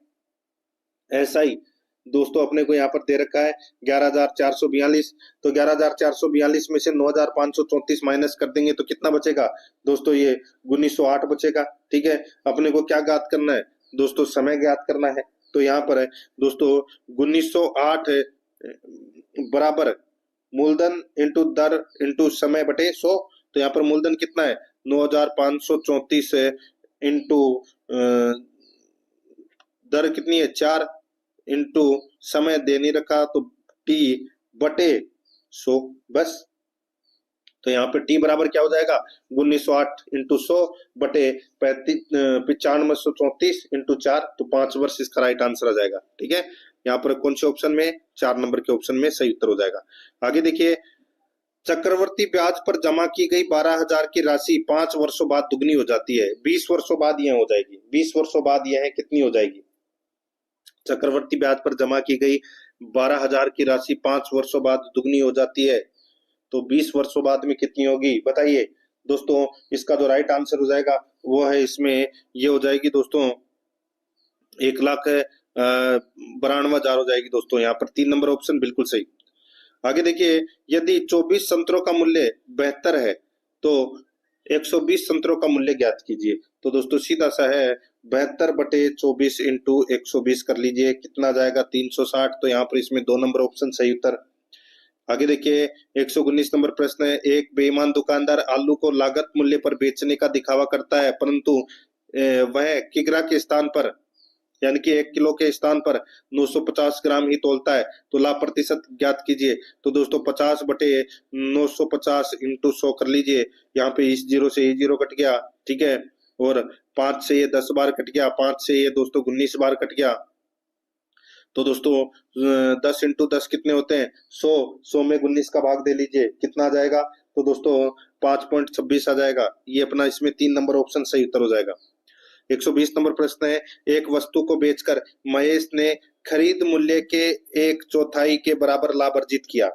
ऐसा ही दोस्तों अपने को यहाँ पर दे रखा है 11,442, तो 11,442 में से 9,534 माइनस कर देंगे तो कितना बचेगा दोस्तों, ये 1908 बचेगा, ठीक है। अपने को क्या ज्ञात करना है दोस्तों, समय ज्ञात करना है। तो यहाँ पर है दोस्तों 1908 बराबर मूलधन इंटू दर इंटू समय बटे 100। तो यहाँ पर मूलधन कितना है 9,534 इंटू दर कितनी है 4 इंटू समय दे नहीं रखा तो t बटे 100, बस। तो यहाँ पे t बराबर क्या हो जाएगा 1908 इंटू 100 बटे 9534 इंटू 4, तो 5 वर्ष इसका राइट आंसर आ जाएगा, ठीक है। यहाँ पर कौन से ऑप्शन में, 4 नंबर के ऑप्शन में सही उत्तर हो जाएगा। आगे देखिए, चक्रवर्ती ब्याज पर जमा की गई 12,000 की राशि 5 वर्षों बाद दुगनी हो जाती है। 20 वर्षों बाद यह हो जाएगी, 20 वर्षों बाद यह कितनी हो जाएगी, चक्रवर्ती ब्याज पर जमा की गई 12,000 की राशि 5 वर्षों बाद दुगनी हो जाती है, तो 20 वर्षों बाद में कितनी होगी बताइए दोस्तों। इसका जो राइट आंसर हो जाएगा वो है इसमें ये हो जाएगी दोस्तों 1,92,000 हो जाएगी दोस्तों। यहाँ पर 3 नंबर ऑप्शन बिल्कुल सही। आगे देखिए, यदि 24 संतरों का मूल्य 72 है तो 120 संतरों का मूल्य ज्ञात कीजिए। तो दोस्तों सीधा सा है 72 बटे 24 इंटू 120 कर लीजिए, कितना जाएगा 360। तो यहाँ पर इसमें 2 नंबर ऑप्शन सही उत्तर। आगे देखिए 119 नंबर प्रश्न है। एक बेईमान दुकानदार आलू को लागत मूल्य पर बेचने का दिखावा करता है, परंतु वह किग्रा के स्थान पर यानी कि 1 किलो के स्थान पर 950 ग्राम ही तोलता है, तो लाभ प्रतिशत ज्ञात कीजिए। तो दोस्तों 50 बटे 950 इंटू 100 कर लीजिए, यहाँ पे इस जीरो से ये जीरो कट गया, ठीक है, और 5 से ये 10 बार कट गया, 5 से ये दोस्तों 19 बार कट गया। तो दोस्तों 10 इंटू 10 कितने होते हैं? 100। 100 में 19 का भाग दे लीजिए, कितना आ जाएगा? तो दोस्तों 5.26 आ जाएगा। ये अपना इसमें 3 नंबर ऑप्शन सही उत्तर हो जाएगा। 120 नंबर प्रश्न है, एक वस्तु को बेचकर महेश ने खरीद मूल्य के 1/4 के बराबर लाभ अर्जित किया।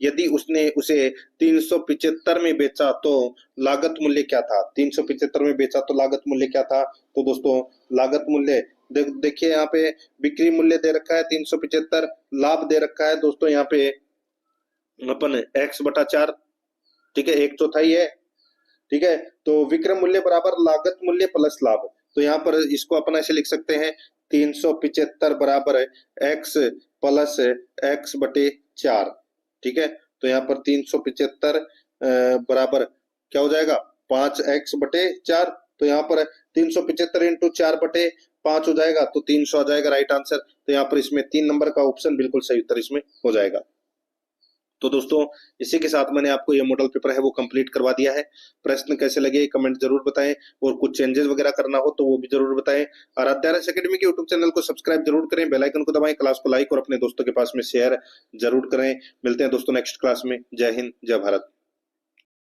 यदि उसने उसे 375 में बेचा तो लागत मूल्य क्या था? 375 में बेचा तो लागत मूल्य क्या था? तो दोस्तों लागत मूल्य देखिए यहाँ पे बिक्री मूल्य दे रखा है 375, लाभ दे रखा है दोस्तों यहाँ पे अपन x/4, ठीक है, 1/4 है, ठीक है। तो विक्रय मूल्य बराबर लागत मूल्य प्लस लाभ। तो यहाँ पर इसको अपन ऐसे लिख सकते हैं 375 बराबर x प्लस x/4, ठीक है। तो यहाँ पर 375 बराबर क्या हो जाएगा? 5x/4। तो यहाँ पर 375 इंटू 4/5 हो जाएगा, तो 300 आ जाएगा राइट आंसर। तो यहाँ पर इसमें 3 नंबर का ऑप्शन बिल्कुल सही उत्तर इसमें हो जाएगा। तो दोस्तों इसी के साथ मैंने आपको ये मॉडल पेपर है वो कंप्लीट करवा दिया है। प्रश्न कैसे लगे कमेंट जरूर बताएं, और कुछ चेंजेस वगैरह करना हो तो वो भी जरूर बताएं। और आध्यात्म एकेडमी के यूट्यूब चैनल को सब्सक्राइब जरूर करें, बेल आइकन को दबाएं, क्लास को लाइक और अपने दोस्तों के पास में शेयर जरूर करें। मिलते हैं दोस्तों नेक्स्ट क्लास में। जय हिंद, जय भारत।